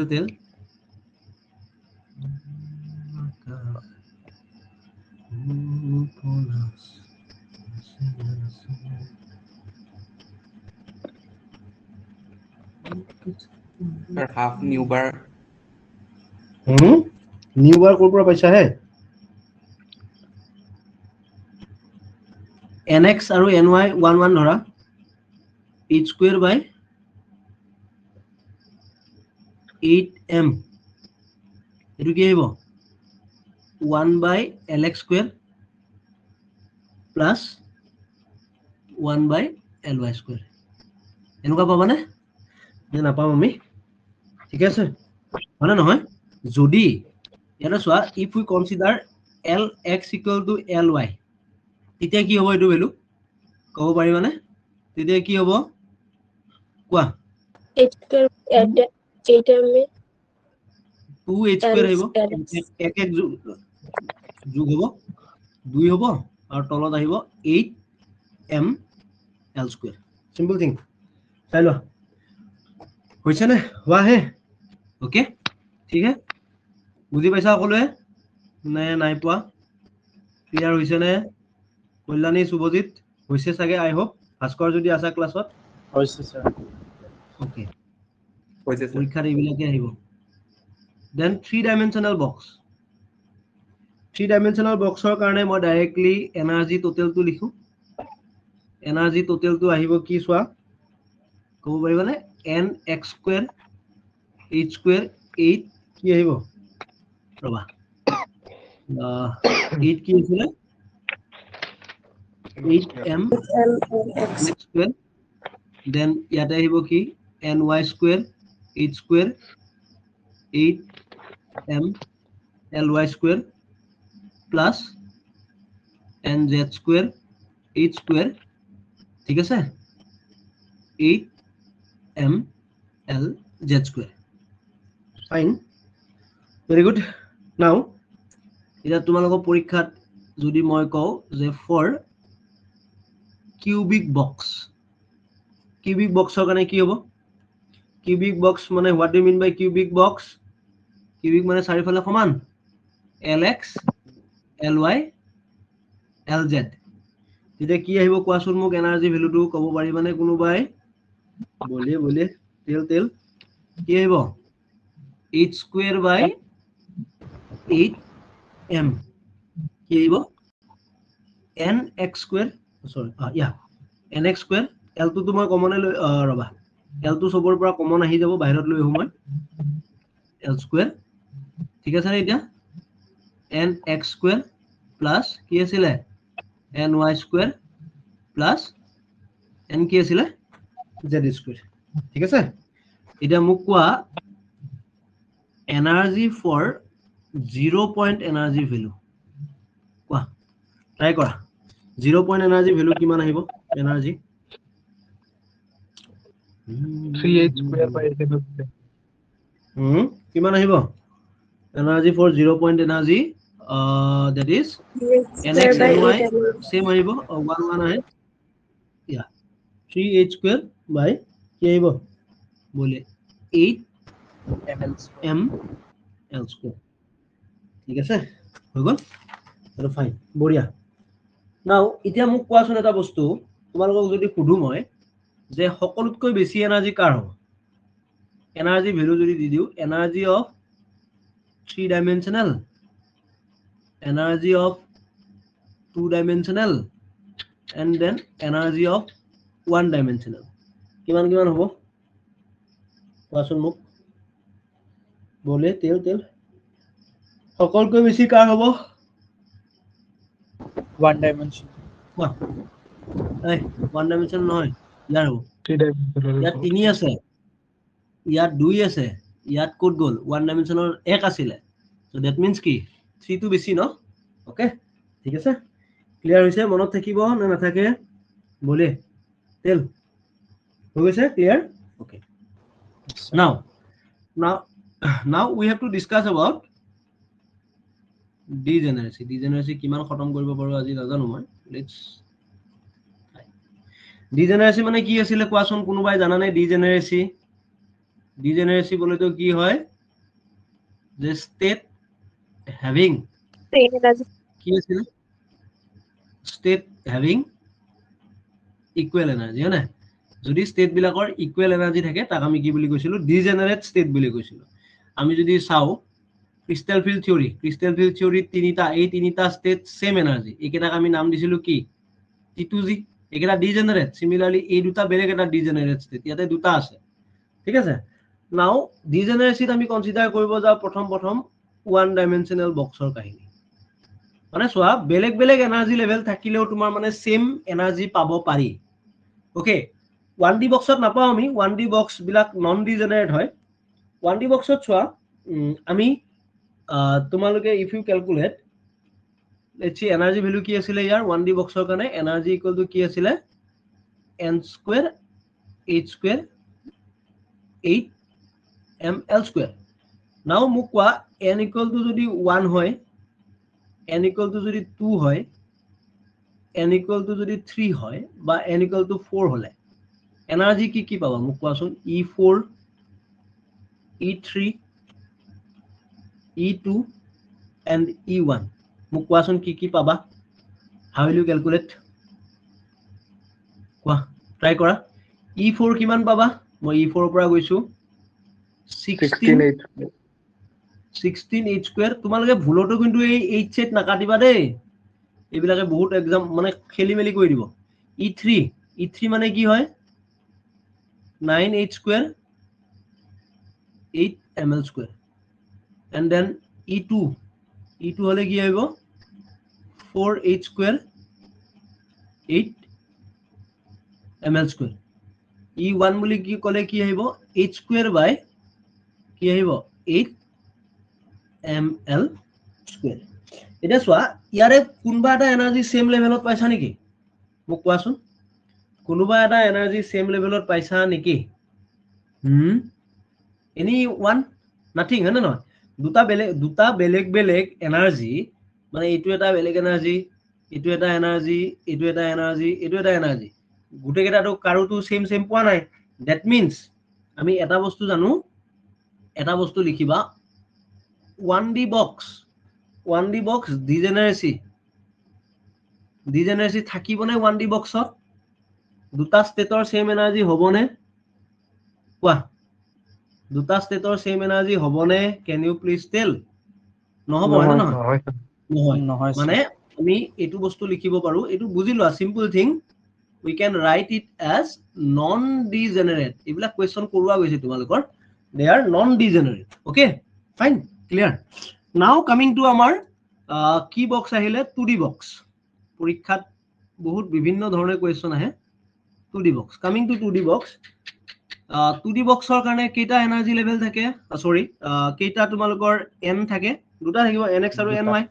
तेल স্যাৰ হাফ নিউ বাৰ নিউ বাৰ ক'ৰ পৰা পাইছা হে nx আৰু ny 1 1 ধৰা h square by 8m এটো কি আহিব 1/lx square plus 1/ly square এনেকুৱা পাবানে নে নাপাম আমি ঠিক আছে মানে নহয় যদি ইয়াতে চোৱা if we consider lx equal to ly তেতিয়া কি হ'ব এটো ভ্যালু ক'ব পাৰিবানে তেতিয়া কি হ'ব কোৱা h square 8m में 2h square আহিব এক এক যোগ হ'ব 2 হ'ব আৰু তলত আহিব 8m l square simple thing চাই লোৱা হৈছে নে হোৱা হে ওকে ঠিক আছে বুজি পাইছা সকলোৱে নে নাই পোৱা ক্লিয়াৰ হৈছে নে কল্যাণী সুভজিত হৈছে চাগে আই হোপ ভাস্কৰ যদি আছা ক্লাছত হৈছে স্যাৰ ওকে হৈছে স্যাৰ পৰীক্ষাত এইবিলাকে আহিব then 3 dimensional box 3 dimensional boxৰ কাৰণে মই ডাইৰেক্টলি এনাৰ্জি টোটেলটো লিখো এনাৰ্জি টোটেলটো আহিব কি চোৱা ক'ব পাৰিবানে nx square h square 8 কি আহিব ৰবা 8 কি আছিল 8m x x square then ইয়াতে আহিব কি ny square h square 8m ly square plus nz square h square ঠিক আছে 8m l z square fine very good now এটা তোমালোকৰ পৰীক্ষাত যদি মই কওঁ যে ফৰ কিউবিক বক্সৰ কাৰণে কি হ'ব কিউবিক বক্স মানে what do mean by cubic box cubic মানে চাৰিফালে সমান lx ly lz তেতিয়া কি আহিব কোৱাচোন মোক এনাৰ্জি ভ্যালুটো ক'ব পাৰিবানে কোনোবাই বলে তেল কি আহিব h square by 8m কি আহিব nx square sorry nx square l টো মই কমনে লৈ ৰবা l টো সবৰ পৰা কমন আহি যাব বাহিৰত লৈ আহো মই l square ঠিক আছে এতিয়া nx square plus কি আছিলে ny square plus n কি আছিলে z square ঠিক আছে এতিয়া মোক কোৱা energy for 0 point energy value কোৱা ট্ৰাই কৰা 0 পইণ্ট এনাৰ্জি ভ্যালু কিমান আহিব energy 3h square by 8m কিমান আহিব energy for 0 point energy that is nx by ny 8m. same আহিব 1 আহে 3h square by কি আহিব বলে 8 ml square ঠিক আছে হৈ গল আৰু ফাইন বঢ়িয়া নাও এতিয়া মোক কোৱাচোন এটা বস্তু তোমালোকক যদি সুধো মই যে সকলোতকৈ বেছি এনাৰ্জি কাৰ হ'ব এনাৰ্জি ভ্যালু যদি দি দিও energy of 3 dimensional energy of 2 dimensional and then energy of 1 dimensional কিমান হ'ব কোৱাচোন মোক বলে তেল সকলোতকৈ বেছি কাৰ হ'ব 1 dimension কোৱা এই 1 dimension নহয় ইয়াৰ হ'ব 3 dimensional ইয়াত 3 আছে ইয়াত 2 আছে ইয়াত কোড গল 1 dimensional 1 আছিল so that means কি 3 টো বেছি ন ওকে ঠিক আছে ক্লিয়াৰ হৈছে মনত থাকিব না নাথাকে বলে তেল হৈ গৈছে clear okay now we have to discuss about degeneracy কিমান খতম কৰিব পাৰো আজি নাজানো মই লেটস degeneracy মানে কি আছিল কোৱাচোন কোনোবাই জানানে degeneracy বলেতো কি হয় যে state having কি আছিল state having equal energy হয় না যদি স্টেট বিলাকৰ ইকুৱেল এনাৰ্জি থাকে তাক আমি কি বুলি কৈছিলো ডিজেনাৰেট স্টেট বুলি কৈছিলো আমি যদি চাও ক্ৰিস্টাল ফিল্ড থিওৰি তিনিটা স্টেট সেম এনাৰ্জি একেটাক আমি নাম দিছিলো কি T2G একেটা ডিজেনাৰেট সিমিলাৰলি এই দুটা বেলেগ এটা ডিজেনাৰেট স্টেট ইয়াতে দুটা আছে ঠিক আছে নাও ডিজেনাৰেসিত আমি কনসিডাৰ কৰিব যাও প্ৰথম 1 ডাইমেনশনাল বক্সৰ কাহিনী মানে সোয়া বেলেগ এনাৰ্জি লেভেল থাকিলেও তোমাৰ মানে সেম এনাৰ্জি পাব পাৰি ওকে 1D বক্সত নাপাও আমি 1D বক্স বিলাক নন ডিজেনাৰেট হয় 1D বক্সত সোয়া আমি তোমালোকে if you calculate let's see energy value কি আছিল ইয়াৰ 1D বক্সৰ কাৰণে এনাৰ্জি ইকুয়াল টু কি আছিল n square h square 8 ml square নাও মোক কোৱা n ইকুয়াল টু যদি 1 হয় n equal to যদি 2 হয় n equal to যদি 3 হয় বা n equal to 4 হলে এনার্জি কি পাবা মোক কোৱাচোন E4 E3 E2 and E1 মোক কোৱাচোন কি পাবা how will you calculate কোৱা ট্ৰাই কৰা E4 কিমান পাবা মই E4 পৰা গৈছো 16h square তোমালোকে ভুলটো কিন্তু এই h সেট নাকাটিবা দেই এইবিলাকে বহুত एग्जाम মানে খেলি মেলি কৰি দিব E3 মানে কি হয় 9h square 8 ml square and then E2 হলে কি হইব 4h square 8 ml square E1 বুলি কি কলে কি হইব h square by কি হইব 8 ml square এটা সোয়া ইয়ারে কোনবা এটা এনার্জি সেম লেভেলত পাইছা নেকি মোক কোৱাচোন কোনবা এটা এনার্জি সেম লেভেলত পাইছা নেকি এনি ওয়ান নাথিং হয় না নহয় দুটা বেলেগ এনার্জি মানে এইটো এটা বেলেগ এনাৰ্জি, এইটো এটা এনাৰ্জি, এইটো এটা এনাৰ্জি, এইটো এটা এনাৰ্জি, গোটেইকেইটাটো কাৰোটো সেম সেম পোৱা নাই। দ্যাট মিন্স আমি এটা বস্তু জানো, এটা বস্তু লিখিবা 1D বক্স, 1D বক্স ডিজেনাৰেসি থাকিবনে 1D বক্সত? দুটা ষ্টেটৰ সেম এনাৰ্জি হ'বনে? কোৱা, দুটা ষ্টেটৰ সেম এনাৰ্জি হ'বনে? কেন ইউ প্লিজ টেল? নহ'ব, হয় নে নহয়? নহয়। নহয় মানে আমি এইটো বস্তু লিখিব পাৰো, এইটো বুজি লোৱা, simple thing, we can write it as non degenerate. এইবিলাক কোৱেশ্চন কৰোৱা গৈছে তোমালোকৰ, they are non degenerate. Okay, fine, clear. Now coming to আমাৰ কি বক্স আহিলে? 2D box. পৰীক্ষাত বহুত বিভিন্ন ধৰণৰ কোৱেশ্চন আহে 2D box. Coming to 2D box, 2D বক্সৰ কাৰণে কেইটা এনাৰ্জি লেভেল থাকে? সৰি, কেইটা তোমালোকৰ n থাকে? দুটা থাকিব, nx আৰু ny।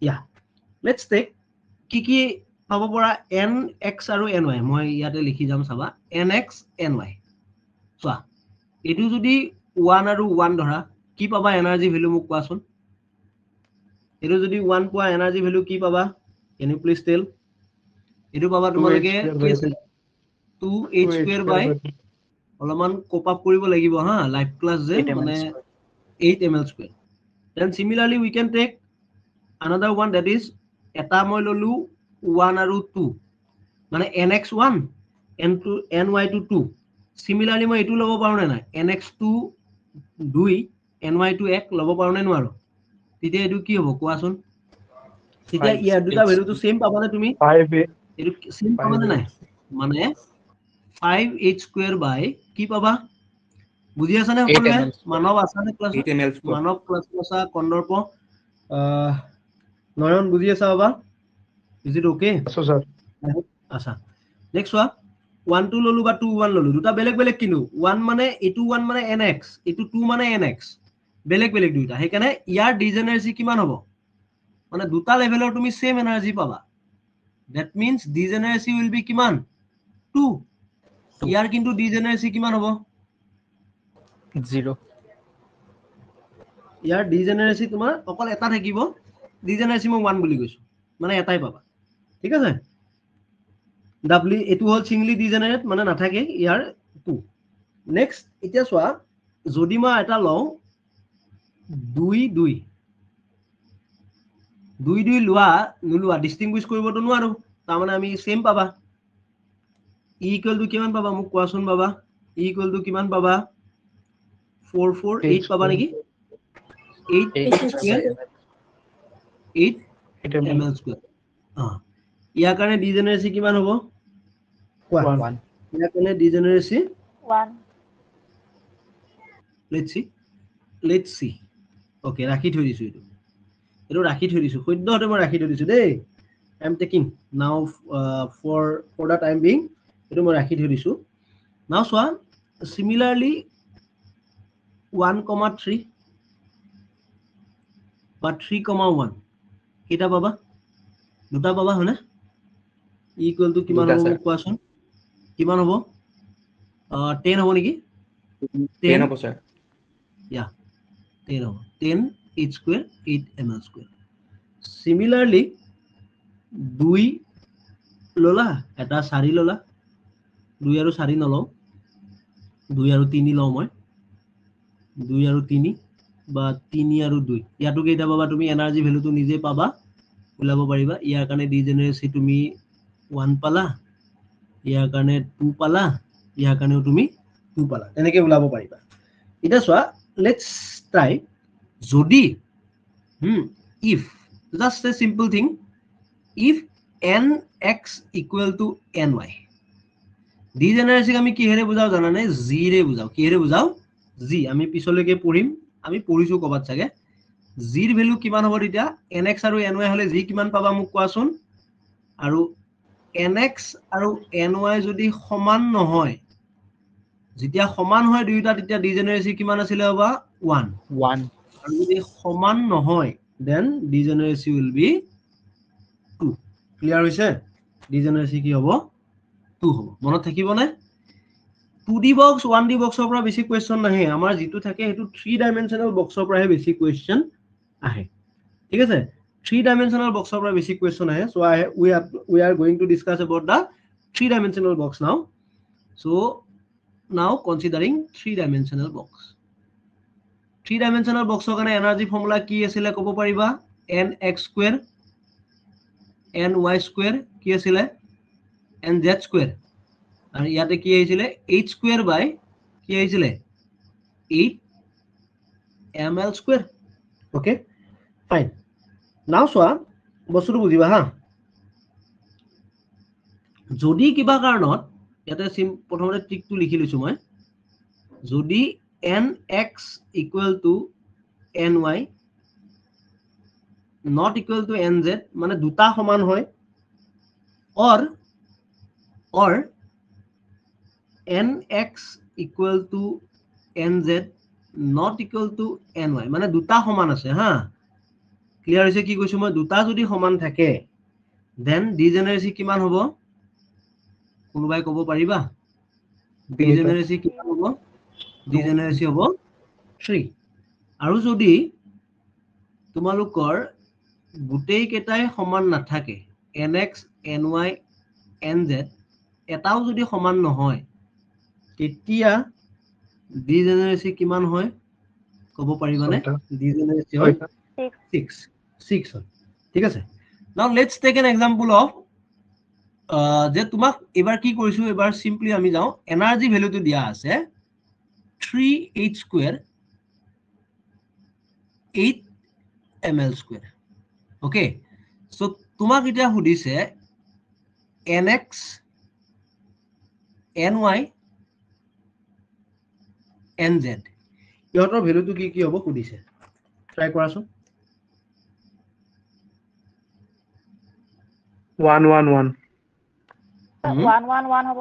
ইয়া, লেটস টেক কি কি পাব পৰা nx আৰু ny। মই ইয়াতে লিখি যাম, চাবা nx ny। চোৱা, এইটো যদি 1 আৰু 1 ধৰা, কি পাবা এনাৰ্জি ভ্যালু মোক কোৱাচোন? এইটো যদি 1 পোৱা এনাৰ্জি ভ্যালু কি পাবা? কেন ইউ প্লিজ টেল? এইটো পাবা তোমালোকে কি আছে? 2h² বাই, অলপমান কোপ আপ কৰিব লাগিব হা, লাইভ ক্লাস যে, মানে 8 ml²। Then similarly we can take another one, that is এটা মই ললো 1 আৰু 2, মানে nx1 ny2 2। Similarly মই এইটো ল'ব পাৰো নে নাই? nx2 2 ny2 1 ল'ব পাৰো নে নোৱাৰো? তেতিয়া এইটো কি হ'ব কোৱাচোন? তেতিয়া ইয়াৰ দুটা ভ্যালুটো সেম পাবানে তুমি? 5 এইটো সেম পাবানে নাই? মানে 5h² বাই কি পাবা? বুজি আছানে সকলোৱে? মানৱ আছানে ক্লাছত? 8 ml square। মানৱ ক্লাছ আছা, কন্দৰ্প, নয়ন বুজি আছা বাবা? Is it okay? sir. আচ্ছা, নেক্সট চোৱা, 1 2 ললো বা 2 1 ললো, দুটা বেলেগ বেলেগ কিন্তু 1 মানে এইটো 1 মানে nx, এইটো 2 মানে nx, বেলেগ বেলেগ দুইটা। সেইকাৰণে ইয়াৰ ডিজেনাৰেসি কিমান হ'ব? মানে দুটা লেভেলৰ তুমি সেম এনাৰ্জি পাবা। দ্যাট মিন্স ডিজেনাৰেসি উইল বি কিমান? 2। ইয়াৰ কিন্তু ডিজেনাৰেসি কিমান হ'ব? 0। ইয়াৰ ডিজেনাৰেসি তোমাৰ অকল এটা থাকিব, ডিজেনাৰেসি মই 1 বুলি কৈছো, মানে এটাই পাবা। ঠিক আছে, ডাবলি এটো হল সিংলি ডিজেনাৰেট, মানে নাথাকে ইয়াৰ 2। নেক্সট এতিয়া চোৱা, যদি মই এটা লও 2 2 2 2 লোৱা নোলোৱা ডিস্টিংগুইশ কৰিবতো নোৱাৰো, তাৰ মানে আমি সেম পাবা। ই ইকুৱেল টু কিমান পাবা মোক কোৱাচোন বাবা? ই ইকুৱেল টু কিমান পাবা? 4 4 8 পাবা নেকি? 8 স্কয়াৰ 8 ml²। ইয়াৰ কাৰণে ডিজেনাৰেসি কিমান হ'ব? কোৱা, ইয়াৰ কাৰণে ডিজেনাৰেসি 1। let's see ওকে, ৰাখি থৈ দিছো, এইটো ৰাখি থৈ দিছো, সদ্যহতে মই ৰাখি থৈ দিছো দেই। I am taking now for the time being, এইটো মই ৰাখি থৈ দিছো। নাও চোৱা, similarly 1,3 বা 3,1 কেইটা পাবা? দুটা পাবা হয়নে? ইকুৱেল টু কিমান হ'ব মোক কোৱাচোন? কিমান হ'ব? 10 হ'ব নেকি? 10 হ'ব স্যাৰ। Yeah, 10 হ'ব। 10 h² 8 ml²। Similarly 2 ললা, এটা 4 ললা, 2 আৰু 4 নলও, 2 আৰু 3 লও মই, 2 আৰু 3 বা 3 আৰু 2। ইয়াতো কেইটা পাবা তুমি? এনাৰ্জি ভ্যালুটো নিজে পাবা, ওলাব পাৰিবা। ইয়াৰ কাৰণে ডিজেনাৰেসি তুমি 1 পালা, ইয়াৰ কাৰণে 2 পালা, ইয়াৰ কাৰণেও তুমি 2 পালা, তেনেকে ওলাব পাৰিবা। এটা চোৱা, লেটস ট্রাই, যদি if just a simple thing, if nx equal to ny, ডিজেনাৰেসি আমি কিহেৰে বুজাও জানানে? জি ৰে বুজাও। কিহেৰে বুজাও? জি। আমি পিছলৈকে পঢ়িম, আমি পঢ়িছো কবাত চাগে। জিৰ ভ্যালু কিমান হ'ব তেতিয়া? nx আৰু ny হলে জি কিমান পাবা মোক কোৱাচোন? আৰু nx আৰু ny যদি সমান নহয়, যেতিয়া সমান হয় দুইটা, তেতিয়া ডিজেনাৰেসি কিমান আছিলে হ'ব? 1। আৰু যদি সমান নহয়, দেন ডিজেনাৰেসি উইল বি 2। ক্লিয়াৰ হৈছে? ডিজেনাৰেসি কি হ'ব? 2 হ'ব। মনত থাকিবনে? 2D বক্স 1D বক্সৰ পৰা বেছি কোৱেশ্চন নাহে, আমাৰ যিটো থাকে সেইটো 3 ডাইমেনশনাল বক্সৰ পৰাহে বেছি কোৱেশ্চন আহে। ঠিক আছে, 3-dimensional box of a basic question. So we are going to discuss about the 3-dimensional box now. So now considering 3-dimensional box. 3-dimensional box of energy formula ki asile kobo pariba nx square ny square ki asile nz square and yate ki aisile h square by ki aisile 8 ml square. Okay, fine. Now so বস্তুটো বুজিবা হা যদি কিবা কাৰণত ইয়াতে প্ৰথমতে টিকটো লিখি লৈছো মই যদি nx equal to ny not equal to nz মানে দুটা সমান হয় or nx equal to nz not equal to ny মানে দুটা সমান আছে হা ক্লিয়াৰ হৈছে কি কৈছো মই দুটা যদি সমান থাকে then ডিজেনাৰেসি কিমান হ'ব কোনোবাই ক'ব পাৰিবা ডিজেনাৰেসি কিমান হ'ব ডিজেনাৰেসি হ'ব 3 আৰু যদি তোমালোকৰ গুটেই কেটাই সমান নাথাকে nx ny nz এটাও যদি সমান নহয় তেতিয়া ডিজেনাৰেসি কিমান হয় ক'ব পাৰিবানে ডিজেনাৰেসি হয় 6 হয় ঠিক আছে now let's take an example of যে তোমাক এবাৰ কি কৰিছো এবাৰ সিম্পলি আমি যাও এনাৰ্জি ভ্যালুটো দিয়া আছে 3h square 8 ml square okay so তোমাক এটা হুদিছে nx ny nz ইহঁতৰ ভ্যালুটো কি হ'ব হুদিছে ট্ৰাই কৰাছো 1 1 1 1 1 1 হ'ব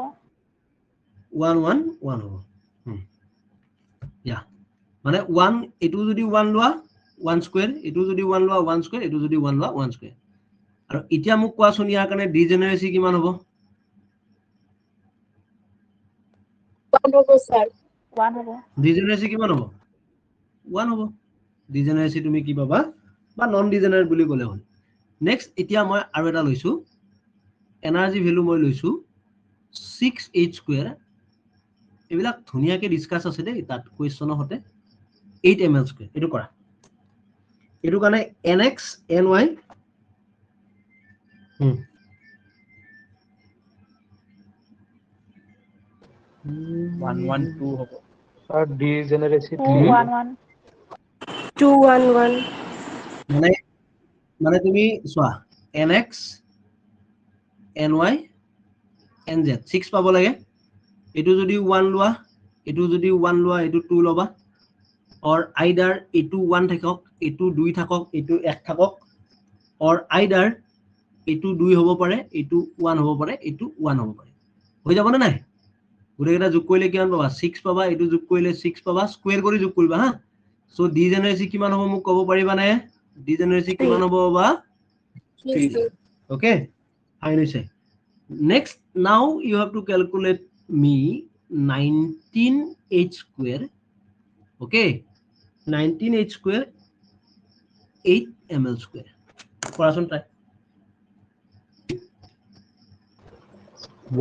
1 1 1 হ'ব মানে 1 এটো যদি 1 লোৱা 1 স্কয়াৰ এটো যদি 1 লোৱা 1 স্কয়াৰ এটো যদি 1 লোৱা 1 স্কয়াৰ আৰু এতিয়া মোক কোৱাচোন ইয়াৰ কাৰণে ডিজেনাৰেসি কিমান হ'ব 1 হ'ব স্যাৰ 1 হ'ব ডিজেনাৰেসি কিমান হ'ব 1 হ'ব ডিজেনাৰেসি তুমি কি পাবা বা নন ডিজেনাৰেট বুলি ক'লে হ'ল নেক্সট এতিয়া মই আৰু এটা লৈছো এনাৰ্জি ভ্যালু মই লৈছো 6h square এবিলাক ধুনিয়াকে ডিসকাস আছে দেই তাত কোৱেশ্চনৰ হতে 8 ml square এটো কৰা এটো কাৰণে nx ny 1 1 2 হ'ব স্যার ডিজেনারেসি 2 1 1 2 1 1 মানে তুমি সোয়া nx ny nz 6 পাব লাগে এটো যদি 1 লোৱা এটো যদি 1 লোৱা এটো 2 লবা or either এটো 1 থাকক এটো 2 থাকক এটো 1 থাকক or either এটো 2 হ'ব পাৰে এটো 1 হ'ব পাৰে এটো 1 হ'ব পাৰে হৈ যাব না নাই গুটেকেটা যোগ কৰিলে কিমান পাবা 6 পাবা এটো যোগ কৰিলে 6 পাবা স্কয়াৰ কৰি যোগ কৰিবা হা সো ডিজেনাৰেসি কিমান হ'ব মোক ক'ব পাৰিবা নে ডিজেনাৰেসি কিমান হ'ব বা 3 okay ফাইন হৈছে next now you have to calculate me 19h square okay 19h square 8 ml square কৰাচোন try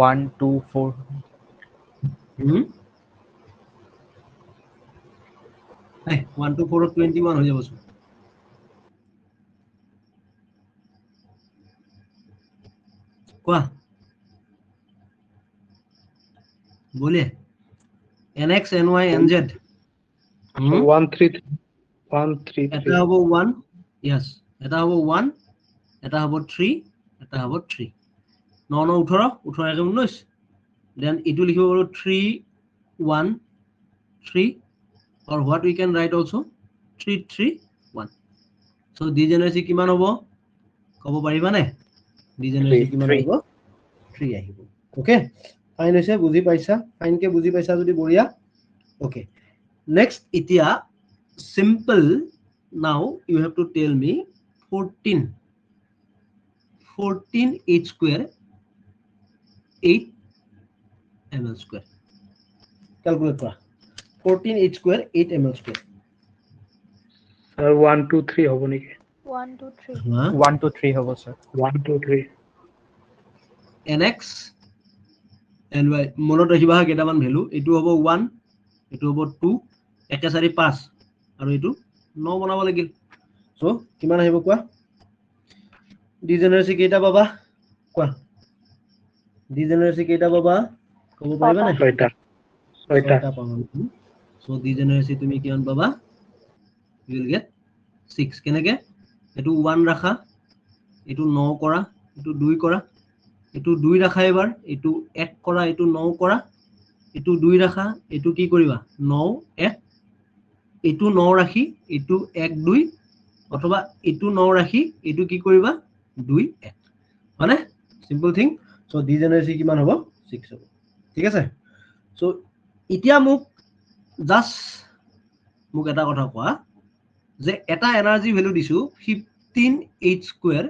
1 2 4 hey 1 to 4 21 হৈ যাবছো কোৱা बोलिए nx ny nz 1 3 1 3 এটা হ'ব 1 yes এটা হ'ব 1 এটা হ'ব 3 এটা হ'ব 3 9 9 18 18 19 then ইটো লিখিব পাৰো 3 1 3 or what we can write also 3 3 1 so ডিজেনাৰেসি কিমান হ'ব ক'ব পাৰিবা নে ডিজেনাৰেসি কিমান হ'ব 3 আহিব ওকে ফাইন হৈছে বুজি পাইছা ফাইন কে বুজি পাইছা যদি বঢ়িয়া ওকে নেক্সট ইতিয়া simple now you have to tell me 14h square 8 ml square calculate কৰা 14h square 8 ml square sir 1 2 3 হ'ব নেকি 1 2 3 হা 1 2 3 হ'ব স্যাৰ 1 2 3 nx ny মনত ৰাখিবা কেইটামান ভ্যালু এটো হ'ব 1 এটো হ'ব 2 1 4 5 আৰু এটো 9 বনাব লাগিল সো কিমান আহিব কোৱা ডিজেনাৰেসি কেইটা পাবা কোৱা ডিজেনাৰেসি কেইটা পাবা ক'ব পাৰিবা না 6টা 6টা পাবা সো ডিজেনাৰেসি তুমি কিমান পাবা you will get 6 কেনেকে এটো 1 ৰাখা এটো 9 কৰা এটো 2 কৰা এটো 2 ৰাখা এবাৰ এটো 1 কৰা এটো 9 কৰা এটো 2 ৰাখা এটো কি কৰিবা 9 1 এটো 9 ৰাখি এটো 1 2 অথবা এটো 9 ৰাখি এটো কি কৰিবা 2 1 মানে সিম্পল থিং সো ডিজেনাৰেসি কিমান হ'ব 6 হ'ব ঠিক আছে সো এতিয়া মোক জাস্ট মোক এটা কথা কোৱা যে এটা এনাৰ্জি ভ্যালু দিছো 15 h স্কয়াৰ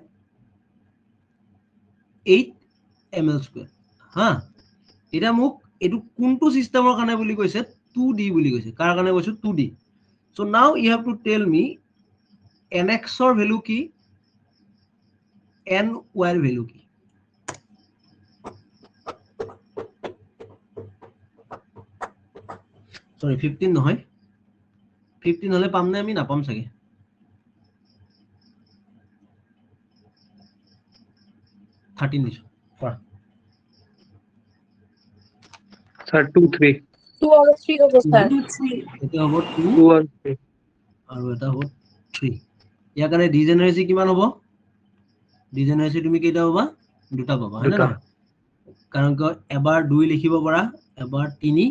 8 ml স্কয়াৰ হা এটা মোক এটো কোনটো সিস্টেমৰ কাৰণে বুলি কৈছে 2d বুলি কৈছে কাৰ কাৰণে কৈছো 2d so now you have to tell me nx ৰ ভ্যালু কি ny ৰ ভ্যালু কি sorry 15 নহয় 15 হলে পাম না আমি না পাম সাগে 13 দিছো পড়া স্যার 2 3 2 और 3 होगा सर এটা হ'ব 2 2 और 3 আৰু এটা হ'ব 3 ইয়াৰ কাৰণে ডিজেনাৰেসি কিমান হ'ব ডিজেনাৰেসি তুমি কেইটা পাবা দুটা পাবা হয় না কাৰণ ক এবাৰ 2 লিখিব পাৰা এবাৰ 3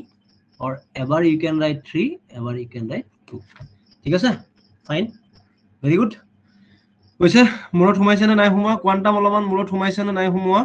or ever you can write 3 ever you can write 2 ঠিক আছে ফাইন ভেরি গুড কৈছে মূৰত সোমাইছে না নাই সোমোৱা কোৱান্টাম অলপমান মূৰত সোমাইছে না নাই সোমোৱা